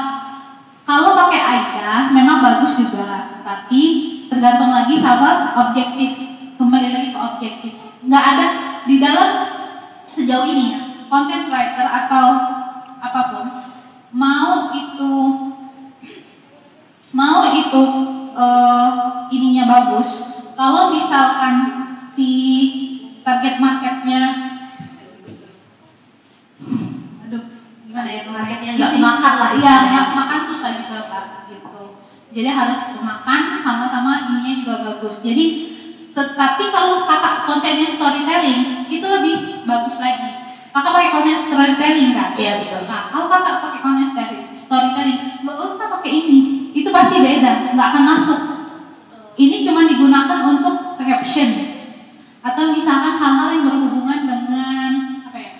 kalau pakai AIDA memang bagus juga, tapi tergantung lagi sama objektif. Kembali lagi ke objektif. Nggak ada di dalam sejauh ini ya, content writer atau apapun mau itu ininya bagus. Kalau misalkan si target marketnya, gimana ya, marketnya nggak makan lah, ya nggak makan susah juga Pak gitu. Jadi harus makan sama-sama ininya juga bagus. Jadi tetapi kalau kakak kontennya storytelling itu lebih bagus lagi. Kakak pakai konten storytelling kan? Iya betul. Nah kalau kakak pakai konten storytelling nggak usah pakai ini, itu pasti beda, nggak akan masuk. Ini cuma digunakan untuk caption atau misalkan hal-hal yang berhubungan dengan apa ya,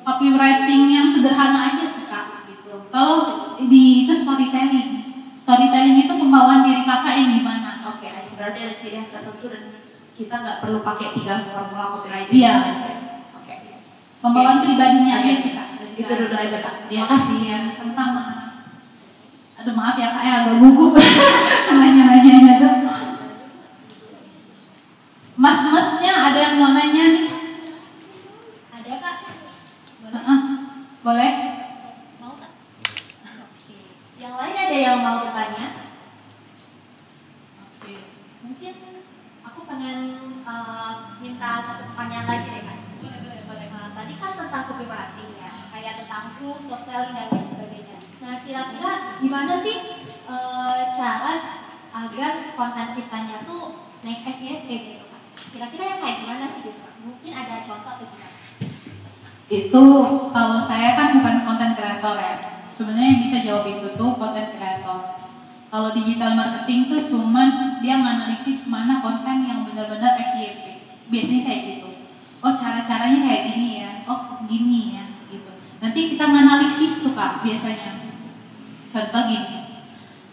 copywriting yang sederhana aja sih Kak gitu. Kalau di itu storytelling itu pembawaan diri kakak yang gimana? Oke, berarti ada ciri khas tertentu dan kita nggak perlu pakai 3 formula copywriting. Iya. Oke. Pembawaan pribadinya aja sih Kak. Itu dulu aja Kak. Terima kasih ya. Tentang aduh maaf ya Kak, agak gugup nanya-nanyanya tuh. Mas-masnya ada yang mau nanya nih? Ada Kak? Boleh? Mau Kak? Oke. Yang lain ada yang mau bertanya? Oke. Mungkin aku pengen minta satu pertanyaan lagi deh Kak. Boleh. Tadi kan tentang copywriting ya, kayak tentang hook, soft selling dan lain sebagainya. Nah kira-kira gimana sih cara agar konten kitanya tuh naik FYP gitu Kak? Kira-kira yang kayak gimana sih gitu Kak? Mungkin ada contoh atau gimana? Itu kalau saya kan bukan konten kreator ya. Sebenarnya yang bisa jawab itu tuh konten kreator. Kalau digital marketing tuh cuman dia menganalisis mana konten yang benar-benar FYP. Biasanya kayak gitu. Oh cara-caranya kayak gini ya. Oh gini ya gitu. Nanti kita menganalisis tuh Kak biasanya. Contoh gini.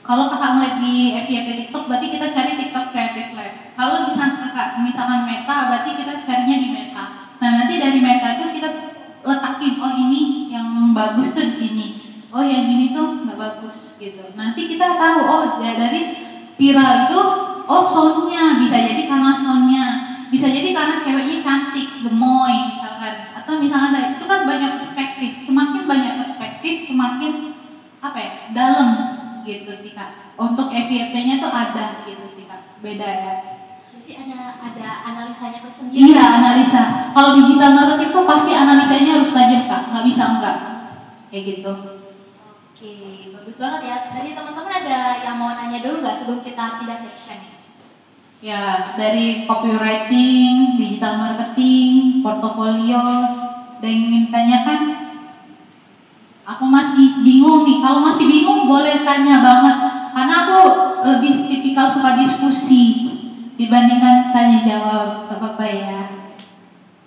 Kalau kakak ngeliat di FYP TikTok berarti kita cari TikTok Creative Lab. Kalau misalkan Meta berarti kita carinya di Meta. Nah nanti dari Meta itu kita letakin, oh ini yang bagus tuh di sini, oh yang ini tuh nggak bagus gitu. Nanti kita tahu, oh ya dari viral itu, oh soundnya bisa jadi karena soundnya, bisa jadi ada gitu sih Kak, beda ya. Jadi ada analisanya tersendiri. Iya, analisa. Kalau digital marketing tuh pasti analisanya harus tajam Kak, nggak bisa enggak kayak gitu. Oke, bagus banget ya. Tadi teman-teman ada yang mau nanya dulu nggak sebelum kita pindah section? Ya, dari copywriting, digital marketing, portofolio, ada yang ingin tanyakan? Aku masih bingung nih. Kalau masih bingung boleh tanya banget. Karena aku lebih tipikal suka diskusi dibandingkan tanya jawab, gak apa-apa ya.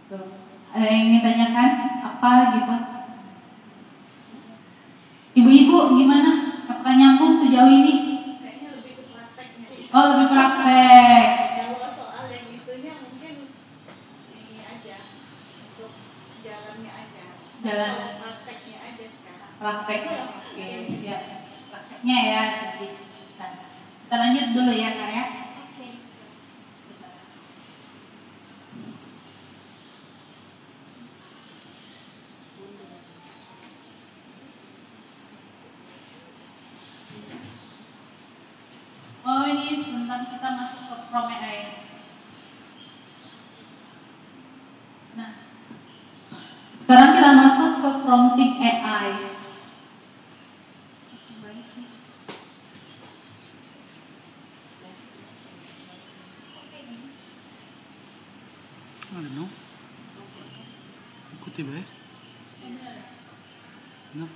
Tuh. Ada yang ingin tanyakan? Apa gitu? Ibu-ibu gimana? Apakah nyambung sejauh ini? Kayaknya lebih ke prakteknya. Oh, lebih praktek. Kalau soal yang itunya mungkin ini aja untuk jalannya aja. Jalan. Kalau prakteknya aja sekarang. Prakteknya, oke, ya. Prakteknya ya. Nah, kita lanjut dulu ya Kak ya. Oke. Oh ini tentang kita masuk ke From AI. Nah, sekarang kita masuk ke Prompting AI. I don't know. Ikuti baik. No.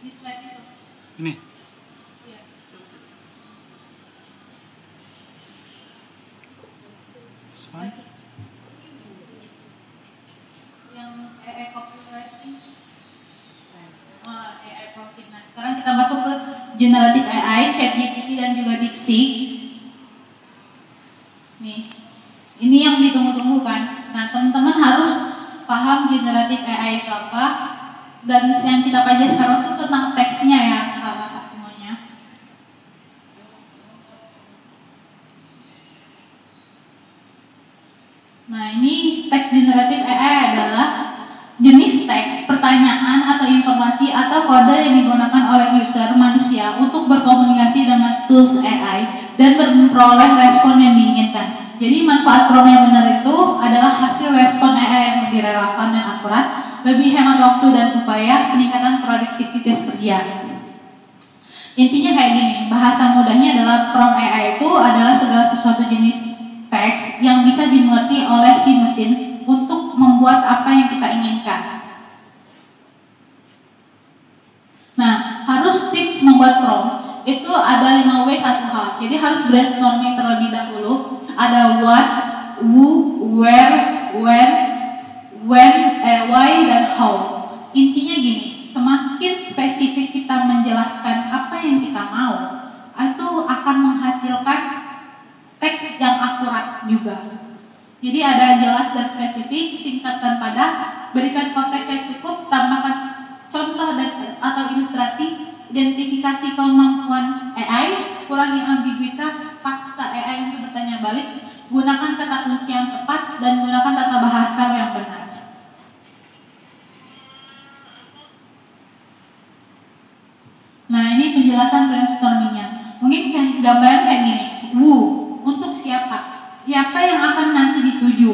Di slide itu. Ini. Iya. This one. Yang AI copywriting. Oh, AI prompting. Nah, sekarang kita masuk ke generative AI, ChatGPT dan juga DeepSeek. Nih, ini yang ditunggu-tunggu kan. Nah, teman-teman harus paham generative AI itu apa. Dan yang kita pelajari sekarang itu tentang teksnya ya, kakak-kakak semuanya. Nah, ini teks generative AI adalah jenis teks, pertanyaan atau informasi atau kode yang digunakan oleh user manusia untuk berkomunikasi dengan tools AI dan memperoleh respon yang diinginkan. Jadi manfaat prompt yang benar itu adalah hasil respon AI yang lebih relevan dan akurat, lebih hemat waktu dan upaya peningkatan produktivitas kerja. Intinya kayak gini, bahasa mudahnya adalah prompt AI itu adalah segala sesuatu jenis teks yang bisa dimengerti oleh si mesin untuk membuat apa yang kita inginkan. Nah, harus tips membuat prompt itu ada 5W 1H. Jadi harus brainstorming terlebih dahulu. Ada what, who, where, when, why, dan how. Intinya gini, semakin spesifik kita menjelaskan apa yang kita mau, itu akan menghasilkan teks yang akurat juga. Jadi ada jelas dan spesifik, singkat dan padat, berikan konteks yang cukup, tambahkan contoh dan atau ilustrasi, identifikasi kemampuan AI, kurangi ambiguitas, paksa AI untuk bertanya balik, gunakan kata kunci yang tepat, dan gunakan tata bahasa yang benar. Nah, ini penjelasan brainstormingnya. Mungkin gambaran kayak gini. Who, untuk siapa? Siapa yang akan nanti dituju?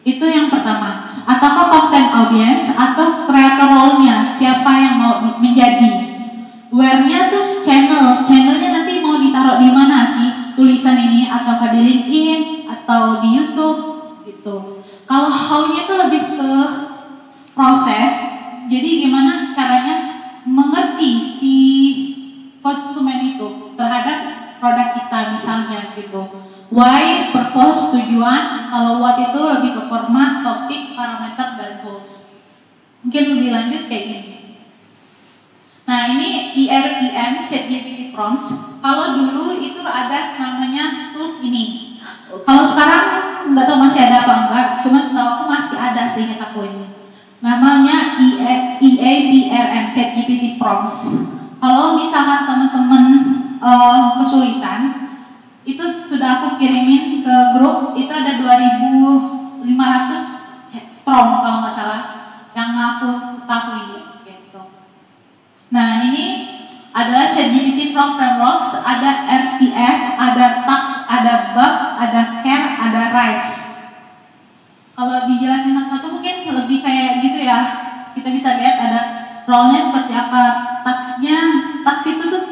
Itu yang pertama. Ataukah content audience atau creator role-nya? Siapa yang mau menjadi? Where-nya tuh channelnya nanti mau ditaruh di mana sih? Tulisan ini ataukah di LinkedIn atau di YouTube gitu. Kalau how-nya itu lebih ke proses. Jadi gimana caranya mengerti si konsumen itu terhadap produk kita misalnya gitu. Why, purpose, tujuan. Kalau what itu lebih ke format, topik, parameter, dan goals. Mungkin lebih lanjut kayak gini. Nah, ini IRIM, ChatGPT Prompts. Kalau dulu itu ada namanya tools ini. Kalau sekarang nggak tahu masih ada apa enggak, cuma setahu aku masih ada seingat aku ini. Namanya IAVRM, ChatGPT Prompts. Kalau misalkan teman-teman kesulitan, itu sudah aku kirimin ke grup. Itu ada 2.500 prompt kalau nggak salah yang aku ketahui gitu. Nah, ini adalah ChatGPT strong frameworks, ada RTF, ada TAC, ada BAC, ada CARE, ada RISE. Kalau dijelasin satu-satu mungkin lebih kayak gitu ya. Kita bisa lihat ada role-nya seperti apa, task-nya, task itu tuh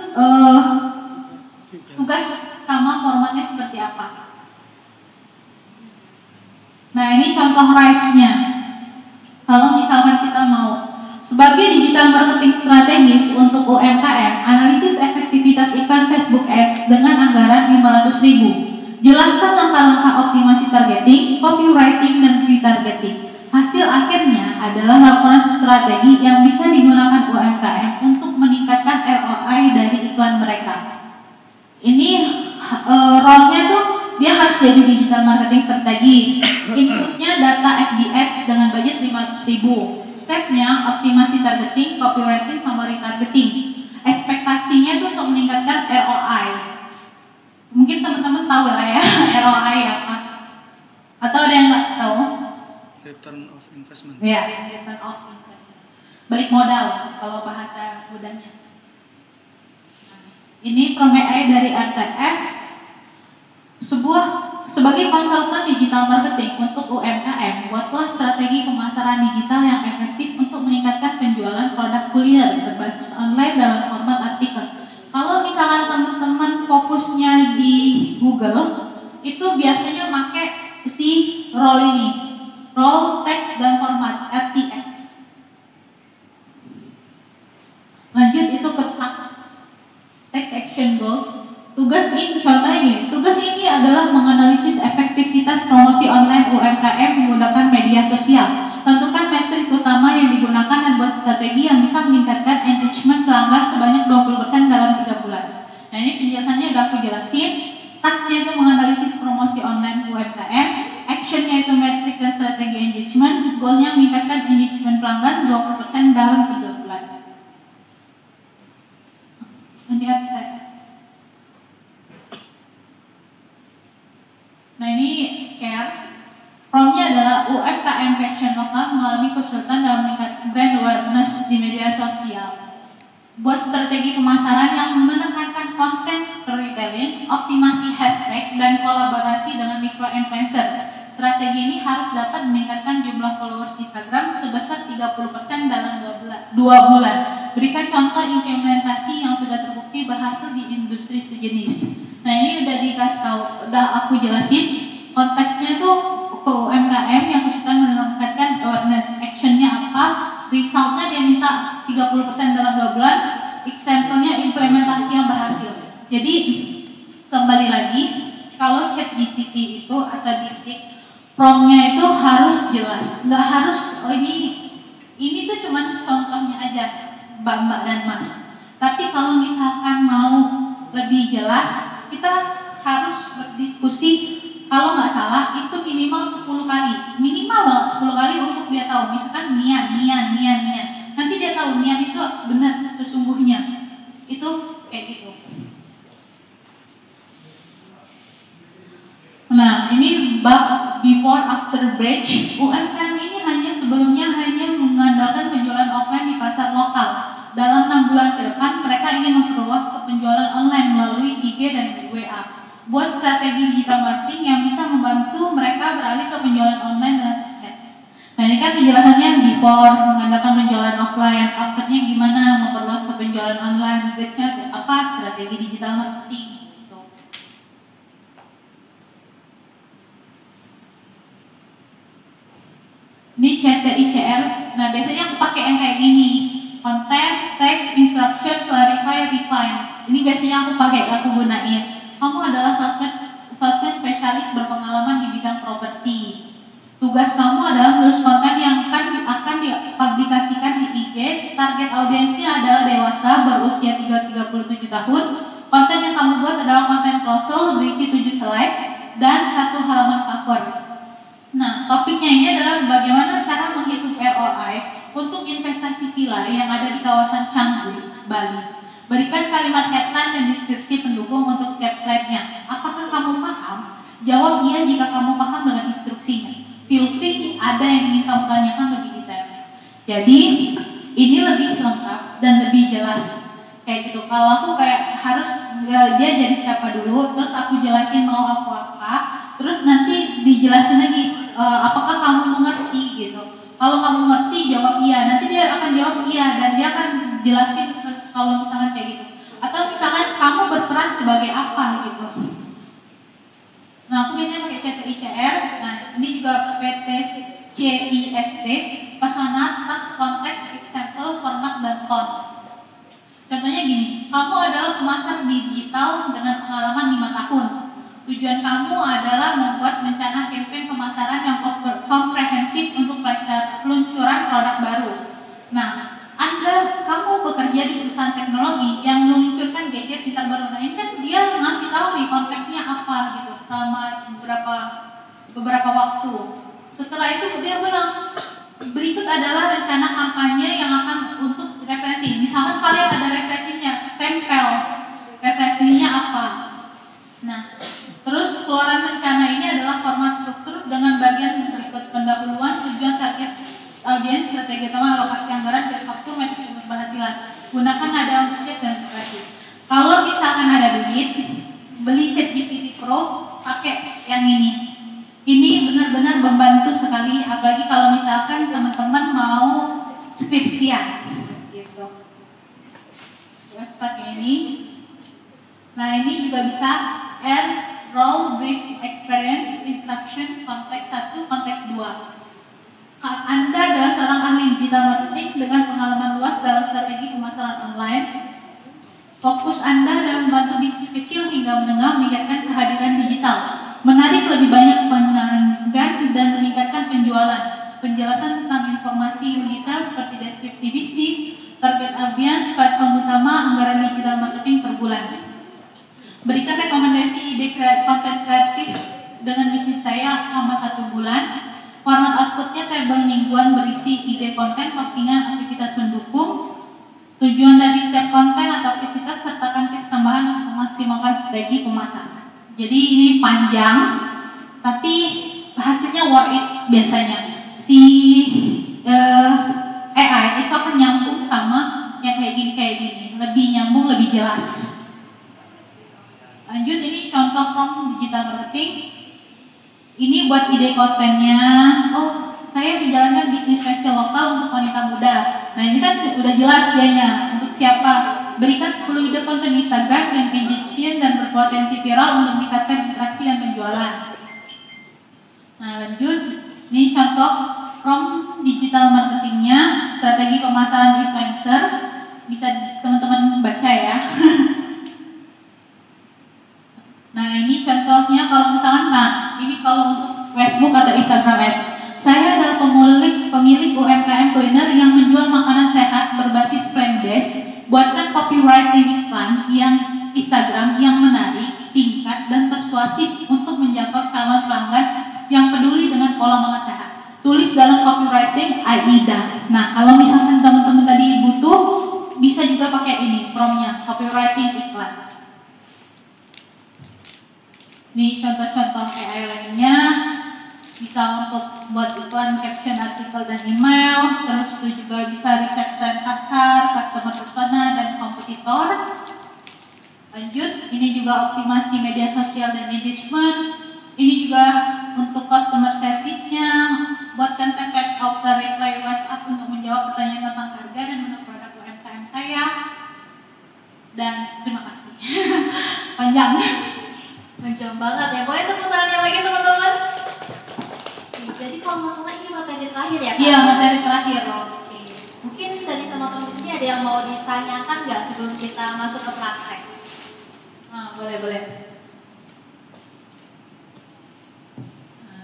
tugas sama formatnya seperti apa. Nah ini contoh RISE-nya. Kalau misalkan kita mau sebagai digital marketing strategis untuk UMKM, analisis efektivitas iklan Facebook Ads dengan anggaran 500.000. Jelaskan langkah-langkah optimasi targeting, copywriting, dan retargeting. Hasil akhirnya adalah laporan strategi yang bisa digunakan UMKM untuk meningkatkan ROI dari iklan mereka. Ini role-nya tuh dia harus jadi digital marketing strategis. Inputnya data FBX dengan budget 500.000. Stepnya optimasi targeting, copywriting, sama retargeting. Ekspektasinya itu untuk meningkatkan ROI. Mungkin teman-teman tahu lah ya ROI apa? Atau ada yang nggak tahu? Return of investment. Ya, return of investment. Balik modal kalau bahasa mudahnya. Ini from AI dari RTF. Sebagai konsultan digital marketing untuk UMKM, buatlah strategi pemasaran digital yang efektif untuk meningkatkan penjualan produk kuliner berbasis online dalam format artikel. Kalau misalkan teman-teman fokusnya di Google, itu biasanya pakai si role ini, role, text, dan format RTF. Lanjut itu ke text action goals. Tugas ini, contohnya gini, tugas ini adalah menganalisis efektivitas promosi online UMKM menggunakan media sosial. Tentukan metrik utama yang digunakan dan buat strategi yang bisa meningkatkan engagement pelanggan sebanyak 20% dalam 3 bulan. Nah ini penjelasannya udah aku jelasin. Tasknya itu menganalisis promosi online UMKM, actionnya itu metrik dan strategi engagement, goalnya meningkatkan engagement pelanggan 20% dalam 3 bulan. Lihat saya. Nah ini CARE, promnya adalah UMKM passion lokal mengalami kesulitan dalam meningkatkan brand awareness di media sosial. Buat strategi pemasaran yang menekankan konten storytelling, optimasi hashtag, dan kolaborasi dengan micro-influencer. Strategi ini harus dapat meningkatkan jumlah followers Instagram sebesar 30% dalam 2 bulan. Berikan contoh implementasi yang sudah terbukti berhasil di industri sejenis. Nah ini udah dikasih tahu, udah aku jelasin konteksnya tuh ke UMKM yang kesulitan meningkatkan awareness, actionnya apa, resultnya dia minta 30% dalam 2 bulan, example-nya implementasi yang berhasil. Jadi kembali lagi, kalau ChatGPT itu atau DeepSeek, prompt-nya itu harus jelas, nggak harus ini tuh cuma contohnya aja, mbak-mbak dan mas. Tapi kalau misalkan mau lebih jelas, kita harus berdiskusi. Kalau nggak salah itu minimal 10 kali, minimal banget 10 kali untuk dia tahu. Misalkan nian. Nanti dia tahu nian itu benar sesungguhnya. Itu kayak gitu. Nah ini bab before after bridge. UMKM ini sebelumnya hanya mengandalkan penjualan offline di pasar lokal. Dalam 6 bulan ke depan, mereka ingin memperluas ke penjualan online melalui IG dan WA. Buat strategi digital marketing yang bisa membantu mereka beralih ke penjualan online dengan sukses. Nah ini kan penjelasannya before, mengandalkan penjualan offline, afternya gimana, memperluas ke penjualan online, bridge-nya apa, strategi digital marketing. Gitu. Ini CTICR, nah biasanya aku pakai yang kayak gini. Content, text, instruction, clarify, refine. Ini biasanya aku gunain. Kamu adalah sosmed spesialis berpengalaman di bidang properti. Tugas kamu adalah menulis konten yang akan dipublikasikan di IG. Target audiensnya adalah dewasa berusia 37 tahun. Konten yang kamu buat adalah konten closal berisi 7 slide dan 1 halaman cover. Nah, topiknya ini adalah bagaimana cara menghitung ROI untuk investasi villa yang ada di kawasan Canggu, Bali. Berikan kalimat headline dan deskripsi pendukung untuk setiap slide-nya. Apakah kamu paham? Jawab iya jika kamu paham dengan instruksinya. Feel free ada yang ingin kamu tanyakan lebih detail. Jadi ini lebih lengkap dan lebih jelas. Kayak gitu. Kalau aku kayak harus dia jadi siapa dulu, terus aku jelasin mau aku apa, terus nanti dijelasin lagi apakah kamu mengerti gitu. Kalau kamu ngerti jawab iya, nanti dia akan jawab iya dan dia akan jelasin kalau misalkan kayak gitu. Atau misalkan kamu berperan sebagai apa gitu. Nah, aku biasanya pakai PT ICR. Nah, ini juga PT CIFT, personal, task, konteks, example, format, dan tone. Contohnya gini, kamu adalah pemasar digital dengan pengalaman 5 tahun. Tujuan kamu adalah membuat rencana campaign pemasaran yang komprehensif untuk peluncuran produk baru. Nah, kamu bekerja di perusahaan teknologi yang meluncurkan gadget pintar baru. Nah, ini kan dia ngasih tahu nih konteksnya apa gitu selama beberapa waktu. Setelah itu dia bilang berikut adalah rencana kampanye yang akan untuk referensi. Misalkan kalian ada referensinya, tempel referensinya apa. Nah, terus keluaran rencana ini adalah format struktur dengan bagian berikut: pendahuluan, tujuan, target audiens, strategi utama, alokasi anggaran, dan waktu, metrik untuk berhasilan. Gunakan nada objek dan ekspresi. Kalau misalkan ada duit, beli ChatGPT Pro, pakai yang ini. Ini benar-benar membantu sekali, apalagi kalau misalkan teman-teman mau skripsian, gitu. Terus pakai ini. Nah, ini juga bisa add, role, brief, experience, instruction, konteks 1, konteks 2. Anda adalah seorang ahli digital marketing dengan pengalaman luas dalam strategi pemasaran online. Fokus Anda dalam membantu bisnis kecil hingga menengah meningkatkan kehadiran digital, menarik lebih banyak pelanggan dan meningkatkan penjualan. Penjelasan tentang informasi mendetail seperti deskripsi bisnis, target audiens, platform utama, anggaran digital marketing per bulan. Berikan rekomendasi ide konten kreatif dengan bisnis saya selama 1 bulan. Format outputnya tabel mingguan berisi ide konten, postingan, aktivitas mendukung. Tujuan dari setiap konten atau aktivitas sertakan tips tambahan untuk memaksimalkan strategi pemasaran. Jadi ini panjang, tapi hasilnya worth it biasanya. Si AI itu akan nyambung sama yang kayak gini, lebih nyambung, lebih jelas. Lanjut, ini contoh from digital marketing. Ini buat ide kontennya. Oh, saya menjalankan bisnis fashion lokal untuk wanita muda. Nah, ini kan udah jelas dianya untuk siapa. Berikan 10 ide konten Instagram yang engaging dan berpotensi viral untuk meningkatkan interaksi dan penjualan. Nah, lanjut. Ini contoh from digital marketingnya, strategi pemasaran influencer. Bisa teman-teman baca ya. Nah, ini contohnya kalau misalkan, ini kalau untuk Facebook atau Instagram Ads. Saya adalah pemilik UMKM kuliner yang menjual makanan sehat berbasis plant-based. Buatkan copywriting iklan yang Instagram yang menarik, singkat, dan persuasif untuk menjangkau calon pelanggan yang peduli dengan pola makan sehat. Tulis dalam copywriting AIDA. Nah, kalau misalkan teman-teman tadi butuh, bisa juga pakai ini, promnya, copywriting iklan. Ini contoh-contoh AI lainnya, bisa untuk buat iklan, caption, artikel, dan email. Terus itu juga bisa riset tren pasar, customer persona, dan kompetitor. Lanjut, ini juga optimasi media sosial dan engagement. Ini juga untuk customer service-nya, buatkan template auto reply WhatsApp untuk menjawab pertanyaan tentang harga dan menu produk UMKM saya. Dan terima kasih. Panjang. Panjang banget ya. Boleh tepuk tangannya lagi teman-teman? Jadi kalau masalah ini materi terakhir ya Kak? Iya, materi terakhir. Oke. Mungkin dari teman-teman di sini ada yang mau ditanyakan nggak sebelum kita masuk ke praktek? Boleh.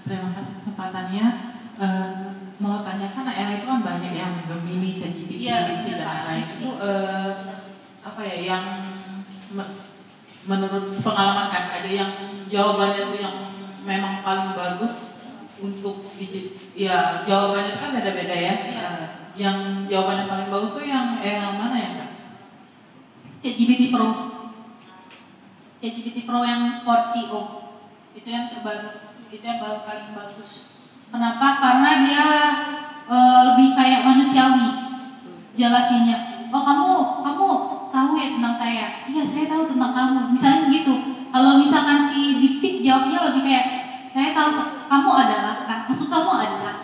Terima kasih kesempatannya. Mau tanyakan, AI itu kan banyak yang Gemini, ChatGPT, dan lain-lain. Itu apa ya yang menurut pengalaman kan ada yang jawabannya itu yang memang paling bagus untuk ya jawabannya kan beda-beda ya. Yang jawabannya paling bagus tuh yang mana ya Kak? ChatGPT Pro. ChatGPT Pro yang 40 itu yang terbaru, itu yang paling bagus. Kenapa? Karena dia lebih kayak manusiawi jelasinnya. Oh, kamu tahu ya tentang saya? Iya, saya tahu tentang kamu. Misalnya gitu. Kalau misalkan si DeepSeek jawabnya lebih kayak, saya tahu kamu adalah, maksud kamu adalah.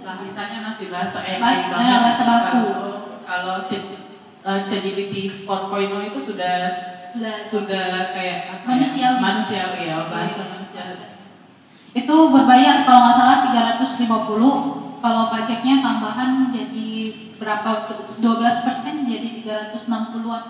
Bahasanya masih bahasa AI. Bahasa baku. Kalau ChatGPT 4.0 itu sudah kayak apa manusiawi. Manusiawi ya, bahasa manusiawi. Itu berbayar kalau nggak salah 350. Kalau pajaknya tambahan jadi berapa? 12% jadi 360-an.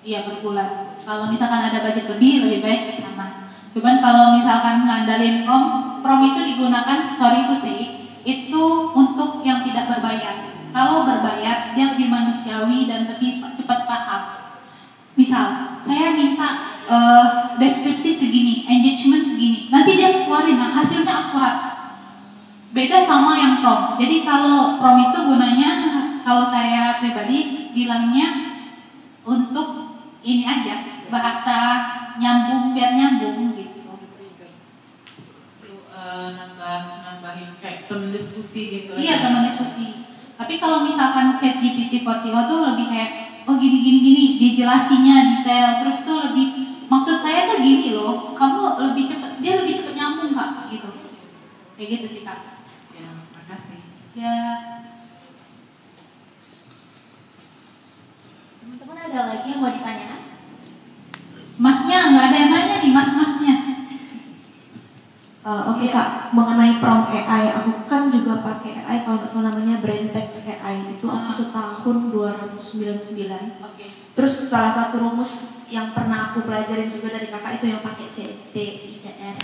Iya, per bulan. Kalau misalkan ada budget lebih baik ke sana. Cuman kalau misalkan ngandalin prom itu digunakan, sorry to say, itu untuk yang tidak berbayar. Kalau berbayar, dia lebih manusiawi dan lebih cepat paham. Misal, saya minta deskripsi segini, engagement segini, nanti dia keluarin, nah hasilnya akurat. Beda sama yang prom. Jadi kalau prom itu gunanya, kalau saya pribadi bilangnya untuk ini aja, bahasa nyambung biar nyambung gitu. Nambahin kayak teman diskusi gitu. Iya, teman diskusi. Tapi kalau misalkan ChatGPT 4.0 tuh lebih kayak, oh gini, dijelasinnya detail, terus tuh lebih, maksud saya tuh gini loh, kamu lebih cepet, dia lebih cepet nyambung kak, gitu. Kayak gitu sih kak. Ya, makasih. Ya. Teman-teman ada lagi yang mau ditanya? Masnya, nggak ada yang nanya nih, masnya. Oke kak, mengenai prompt AI, aku kan juga pakai AI kalau nggak salah namanya BrainText AI, itu aku setahun 299. Terus salah satu rumus yang pernah aku pelajarin juga dari kakak itu yang pakai CTICR,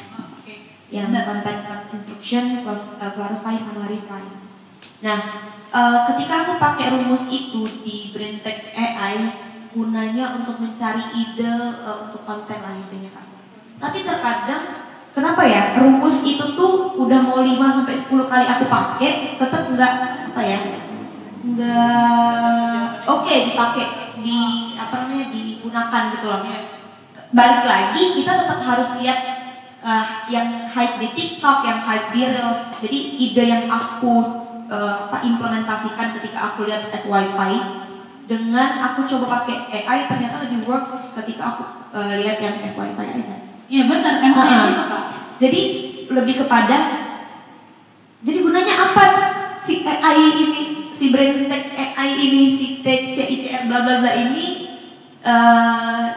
yang context task instruction, clarify sama refine. Nah, ketika aku pakai rumus itu di BrainText AI, gunanya untuk mencari ide untuk konten lah intinya kak. Tapi terkadang kenapa ya rumus itu tuh udah mau 5-10 kali aku pakai tetap enggak oke dipakai digunakan gitu loh. Balik lagi kita tetap harus lihat yang hype di TikTok, yang hype di Reels. Jadi ide yang aku implementasikan ketika aku lihat FYP dengan aku coba pakai AI ternyata lebih works ketika aku lihat yang FYP aja. Iya benar, emang gitu kak. Jadi lebih kepada, jadi gunanya apa si AI ini, si BrainText AI ini, si CICR bla bla bla ini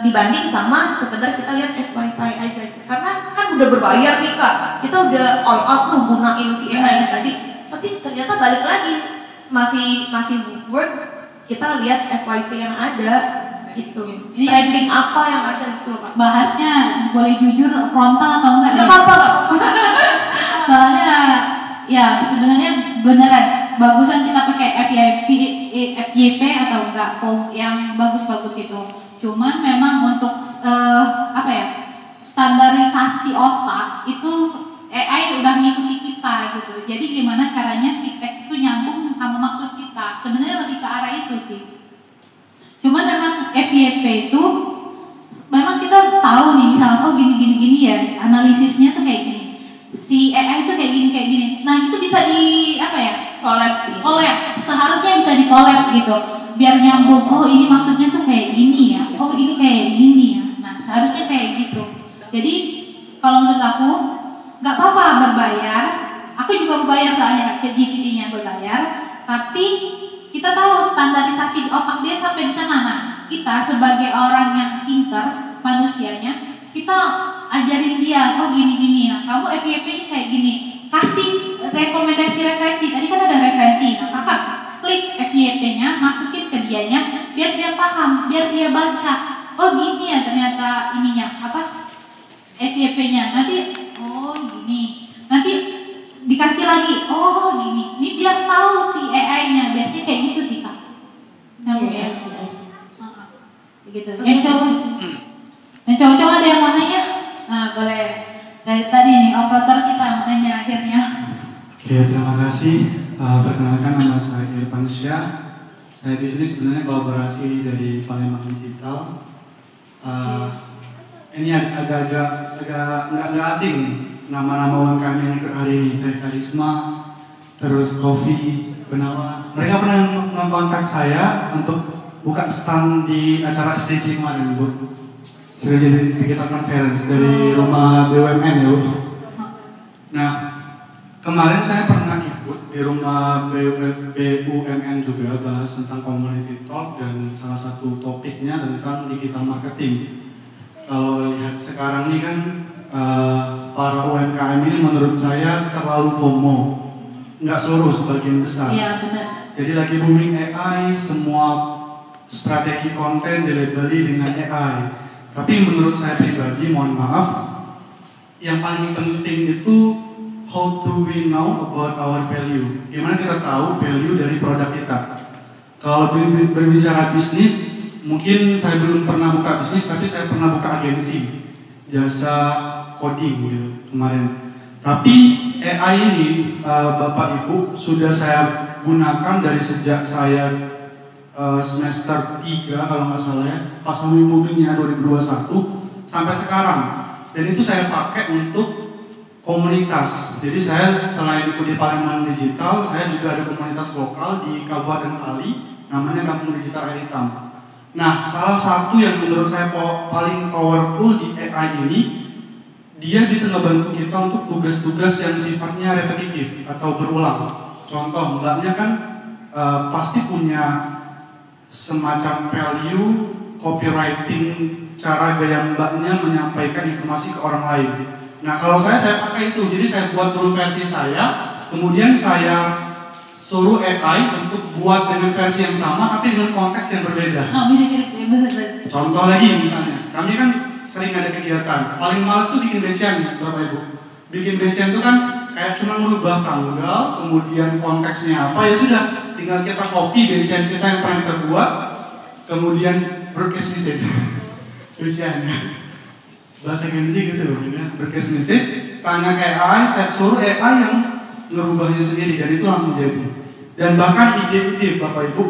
dibanding sama sekedar kita lihat FYP aja. Karena kan udah berbayar nih kak, kita udah all out tuh gunain si AI tadi, tapi ternyata balik lagi masih works. Kita lihat FYP yang ada. Gitu. Ini trending apa yang ada gitu loh Pak. Bahasnya boleh jujur frontal atau enggak? Enggak apa-apa. Soalnya ya sebenarnya beneran bagusan kita pakai FYP atau enggak yang bagus-bagus itu. Cuman memang untuk standarisasi otak itu AI udah mengikuti kita gitu. Jadi gimana caranya si teks itu nyambung sama maksud kita. Sebenarnya lebih ke arah itu sih. Cuman memang FYP itu memang kita tahu nih misalnya gini ya, analisisnya tuh kayak gini. Si AI itu kayak gini. Nah, itu bisa collab. Seharusnya bisa di collab gitu. Biar nyambung. Oh, ini maksudnya tuh kayak gini ya. Oh, ini kayak gini ya. Nah, seharusnya kayak gitu. Jadi, kalau menurut aku nggak apa-apa berbayar. Aku juga berbayar soalnya ChatGPT-nya berbayar, tapi kita tahu standarisasi di otak dia sampai di sana. Nah, kita sebagai orang yang pintar manusianya, kita ajarin dia, oh gini. Nah, kamu FYP-nya kayak gini. Kasih rekomendasi referensi. Tadi kan ada referensi. Nah, kakak klik FYP-nya, masukin ke dianya, biar dia paham, biar dia baca. Oh gini ya ternyata ininya FYP-nya. Nanti oh gini. Nanti dikasih lagi, oh gini, ini biar tahu si AI-nya, biasanya kayak gitu sih kak. Iya, Begitu. Yang cowok ada yang mau nanya? Nah boleh. Dari tadi nih operator kita mau nanya akhirnya. Oke, terima kasih. Perkenalkan nama saya Irfan Syah. Saya di sini sebenarnya kolaborasi dari Palembang Digital. Ini agak nggak asing. Nama-nama UMKM yang ikut hari ini, Teh Karisma, terus Kopi, Benawa. Mereka pernah mengkontak saya untuk buka stand di acara SDG kemarin, Bu. SDG Digital Conference dari rumah BUMN ya, Bu. Nah, kemarin saya pernah ikut di rumah BUMN juga bahas tentang community talk dan salah satu topiknya tentang digital marketing. Kalau lihat sekarang ini kan para UMKM ini menurut saya terlalu FOMO, nggak seluruh, sebagian besar. Iya, benar. Jadi lagi booming AI, semua strategi konten dilabeli dengan AI. Tapi menurut saya pribadi, mohon maaf, yang paling penting itu how do we know about our value? Gimana kita tahu value dari produk kita? Kalau berbicara bisnis, mungkin saya belum pernah buka bisnis, tapi saya pernah buka agensi jasa coding gitu kemarin. Tapi AI ini, Bapak Ibu, sudah saya gunakan dari sejak saya semester 3 kalau nggak salah ya, pas booming-boomingnya 2021 sampai sekarang. Dan itu saya pakai untuk komunitas. Jadi saya selain ikut di Palembang Digital, saya juga ada komunitas lokal di Kabupaten Pali, namanya Kampung Digital Air Hitam. Nah, salah satu yang menurut saya paling powerful di AI ini, dia bisa ngebantu kita untuk tugas-tugas yang sifatnya repetitif atau berulang. Contoh, mbaknya kan pasti punya semacam value copywriting, cara gaya mbaknya menyampaikan informasi ke orang lain. Nah, kalau saya pakai itu, jadi saya buat dulu versi saya, kemudian saya suruh AI untuk buat dengan versi yang sama tapi dengan konteks yang berbeda. Oh, benar. Contoh lagi misalnya, kami kan sering ada kegiatan. Paling males tuh bikin basian, Bapak Ibu. Bikin basian itu kan kayak cuma merubah tanggal, kemudian konteksnya apa, ya sudah, tinggal kita copy basian kita yang pernah terbuat, kemudian broadcast message. Basian. Bahasa Genzi gitu loh, ya. Broadcast message, tanya ke AI, saya suruh AI yang ngerubahnya sendiri, dan itu langsung jadi. Dan bahkan ide-ide, Bapak Ibu,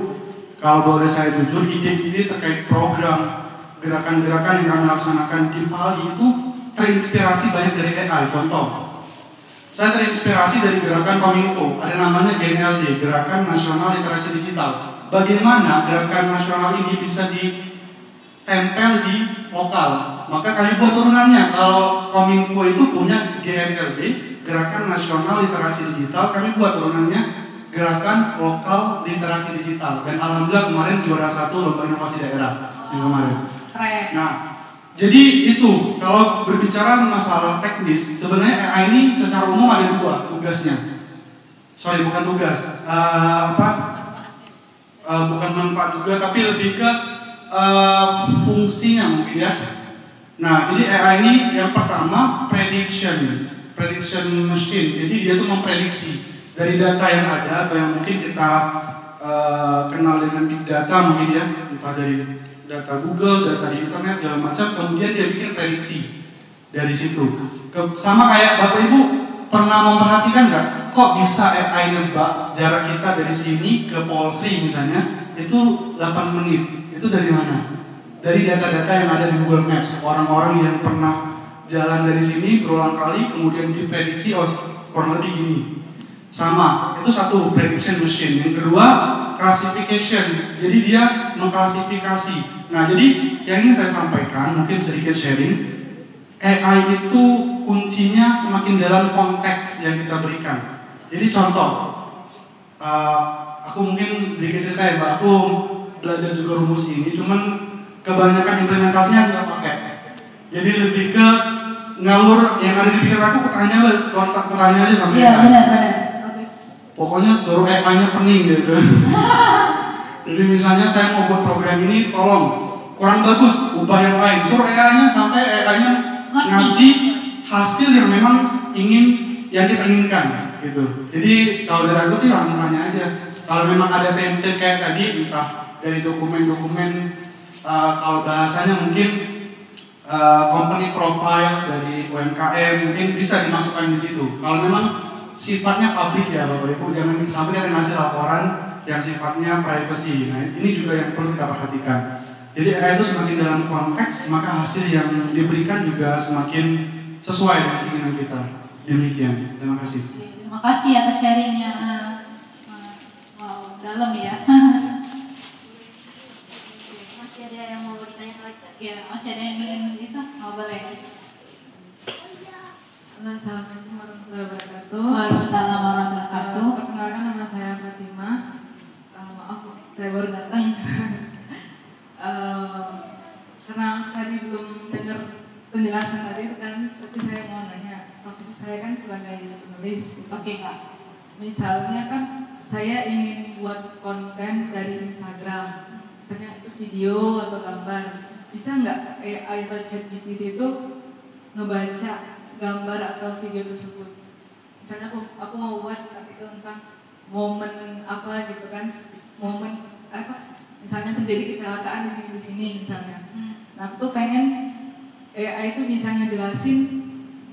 kalau boleh saya jujur, ide-ide terkait program, gerakan-gerakan yang kami laksanakan di Pali itu terinspirasi banyak dari AI. Contoh, saya terinspirasi dari gerakan Kominfo, ada namanya GNLD, Gerakan Nasional Literasi Digital. Bagaimana gerakan nasional ini bisa ditempel di lokal? Maka kami buat turunannya. Kalau Kominfo itu punya GNLD, Gerakan Nasional Literasi Digital, kami buat turunannya Gerakan Lokal Literasi Digital. Dan alhamdulillah kemarin juara 1 lomba inovasi daerah yang kemarin. Keren. Nah, jadi itu kalau berbicara masalah teknis, sebenarnya AI ini secara umum ada dua tugasnya. Bukan tugas, bukan manfaat juga, tapi lebih ke fungsinya mungkin ya. Nah, jadi AI ini yang pertama prediction machine. Jadi dia tuh memprediksi dari data yang ada atau yang mungkin kita kenal dengan big data mungkin ya, entah dari data Google, data di internet segala macam, kemudian dia bikin prediksi dari situ. Sama kayak Bapak Ibu pernah memperhatikan nggak, kok bisa AI nebak jarak kita dari sini ke Polsri misalnya itu 8 menit, itu dari mana? Dari data-data yang ada di Google Maps, orang-orang yang pernah jalan dari sini berulang kali, kemudian diprediksi kurang lebih gini. Sama, itu satu prediction machine. Yang kedua classification, jadi dia mengklasifikasi. Nah, jadi yang ingin saya sampaikan, mungkin sedikit sharing, AI itu kuncinya semakin dalam konteks yang kita berikan. Jadi contoh, aku mungkin sedikit cerita ya Mbak, aku belajar juga rumus ini, cuman kebanyakan implementasinya nggak pakai. Jadi lebih ke ngalur yang ada di pikiran aku, kutanya aja sampai. Iya, benar. Pokoknya suruh AI-nya pening gitu. Jadi misalnya saya mau buat program ini, tolong kurang bagus, ubah yang lain. Suruh AI-nya sampai AI-nya ngasih hasil yang memang yang kita inginkan gitu. Jadi kalau dari aku sih langsung tanya aja. Kalau memang ada template kayak tadi, entah dari dokumen-dokumen, kalau bahasanya mungkin company profile dari UMKM mungkin bisa dimasukkan di situ. Kalau memang sifatnya publik ya Bapak Ibu, jangan sampai ada ngasih laporan yang sifatnya privacy. Nah, ini juga yang perlu kita perhatikan. Jadi AI itu semakin dalam konteks, maka hasil yang diberikan juga semakin sesuai dengan keinginan kita. Demikian. Terima kasih. Terima kasih atas sharingnya. Wow, dalam ya. ada yang mau ditanya lagi? Ya, masih ada yang ingin itu? Nggak boleh. Assalamualaikum warahmatullahi wabarakatuh. Waalaikumsalam warahmatullahi wabarakatuh. Perkenalkan, nama saya Fatimah. Maaf, saya baru datang. Karena tadi belum dengar penjelasan tadi kan, tapi saya mau nanya. Profesi saya kan sebagai penulis. Oke, Kak. Misalnya kan saya ingin buat konten dari Instagram, misalnya itu video atau gambar. Bisa nggak AI atau ChatGPT itu ngebaca gambar atau video tersebut? Misalnya aku mau buat artikel tentang momen apa gitu kan, momen apa? Misalnya terjadi kecelakaan di sini misalnya. Nah, aku tuh pengen AI itu bisa ngejelasin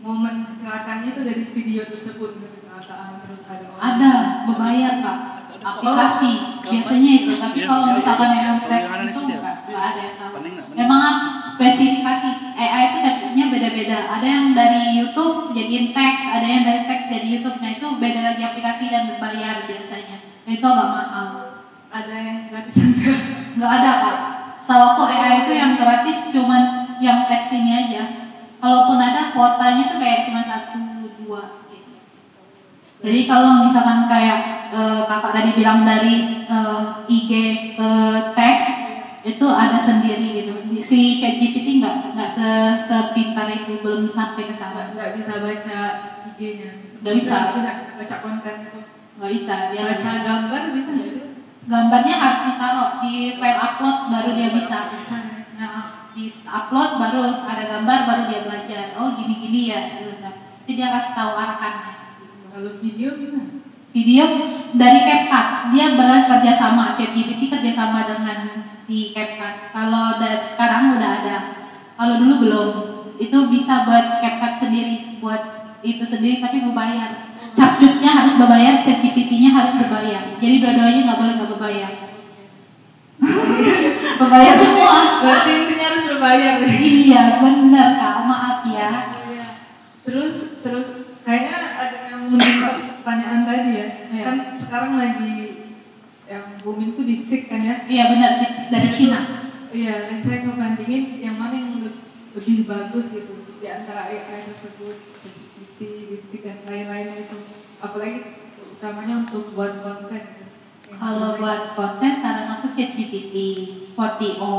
momen kecelakaannya itu dari video tersebut, kecelakaan terus ada berbayar, Kak, aplikasi biasanya itu. Tapi kalau misalkan yang teks itu nggak ada yang tahu. Memang spesifikasi AI itu tentunya beda-beda. Ada yang dari YouTube jadiin teks, ada yang dari teks jadi YouTube. Nah itu beda lagi aplikasi dan berbayar biasanya. Nah, itu agak mahal. Ada yang gratisan nggak ada, Kak. Setahu aku AI itu yang gratis cuman yang teks ini aja. Kalaupun ada kuotanya tuh kayak cuma 1, 2 gitu. Jadi kalau misalkan kayak kakak tadi bilang dari IG ke teks itu ada sendiri gitu. Si ChatGPT nggak sepintar itu, belum sampai ke sana. Nggak bisa baca IG-nya. Nggak bisa. Bisa baca konten itu. Nggak bisa. Dia Baca gambar bisa nggak sih? Gambarnya harus ditaruh di file upload baru dia bisa. Nah, di upload baru ada gambar baru dia belajar. Oh gini-gini ya. Jadi dia kasih tahu arahannya. Kalau video gimana? Video dari CapCut, dia bekerja sama, ChatGPT kerjasama dengan si CapCut. Kalau sekarang udah ada, kalau dulu belum. Itu bisa buat CapCut sendiri, buat itu sendiri tapi berbayar. Capcutnya harus berbayar, ChatGPT-nya harus berbayar. Jadi dua-duanya nggak boleh nggak berbayar. Berbayar semua. Berarti intinya harus berbayar. Iya benar, Kak, maaf ya. Terus kayaknya ada yang menimpa pertanyaan tadi ya. Iya. Kan sekarang lagi yang booming tuh DeepSeek kan ya? Iya benar, dari Cina. Iya, saya ngebandingin yang mana yang lebih bagus gitu di antara AI tersebut, ChatGPT, DeepSeek dan lain-lain itu. Apalagi utamanya untuk buat konten. Kalau buat konten saran aku ChatGPT 4o.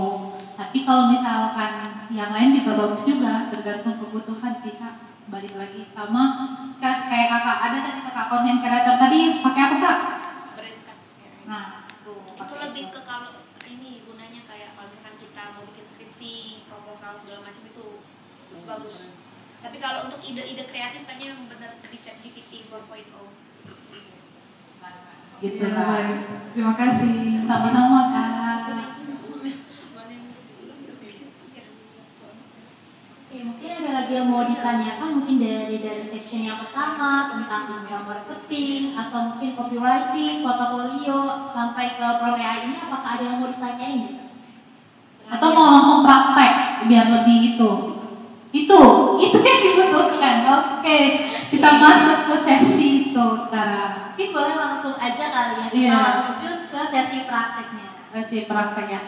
Tapi kalau misalkan yang lain juga bagus juga, tergantung kebutuhan sih, Kak. Balik lagi sama kayak kakak ada tadi kakak konten kreator tadi pakai apa, Kak? Nah, tuh itu lebih ke kalau ini gunanya kayak kalau misalkan kita mau bikin skripsi, proposal segala macam itu bagus. Tapi kalau untuk ide-ide kreatif kayaknya yang benar di ChatGPT 4.0. Gitu, Ya, Kak. baik. Terima kasih. Sama-sama, Kak. Oke, mungkin ada lagi yang mau ditanyakan mungkin dari section yang pertama tentang digital marketing atau mungkin copywriting, portfolio sampai ke Pro AI ini, apakah ada yang mau ditanyain gitu? Atau mau langsung praktek biar lebih itu yang dibutuhkan. Oke, kita masuk ke sesi itu sekarang. Mungkin boleh langsung aja kali ya kita Iya. lanjut ke sesi prakteknya. Sesi praktek ya.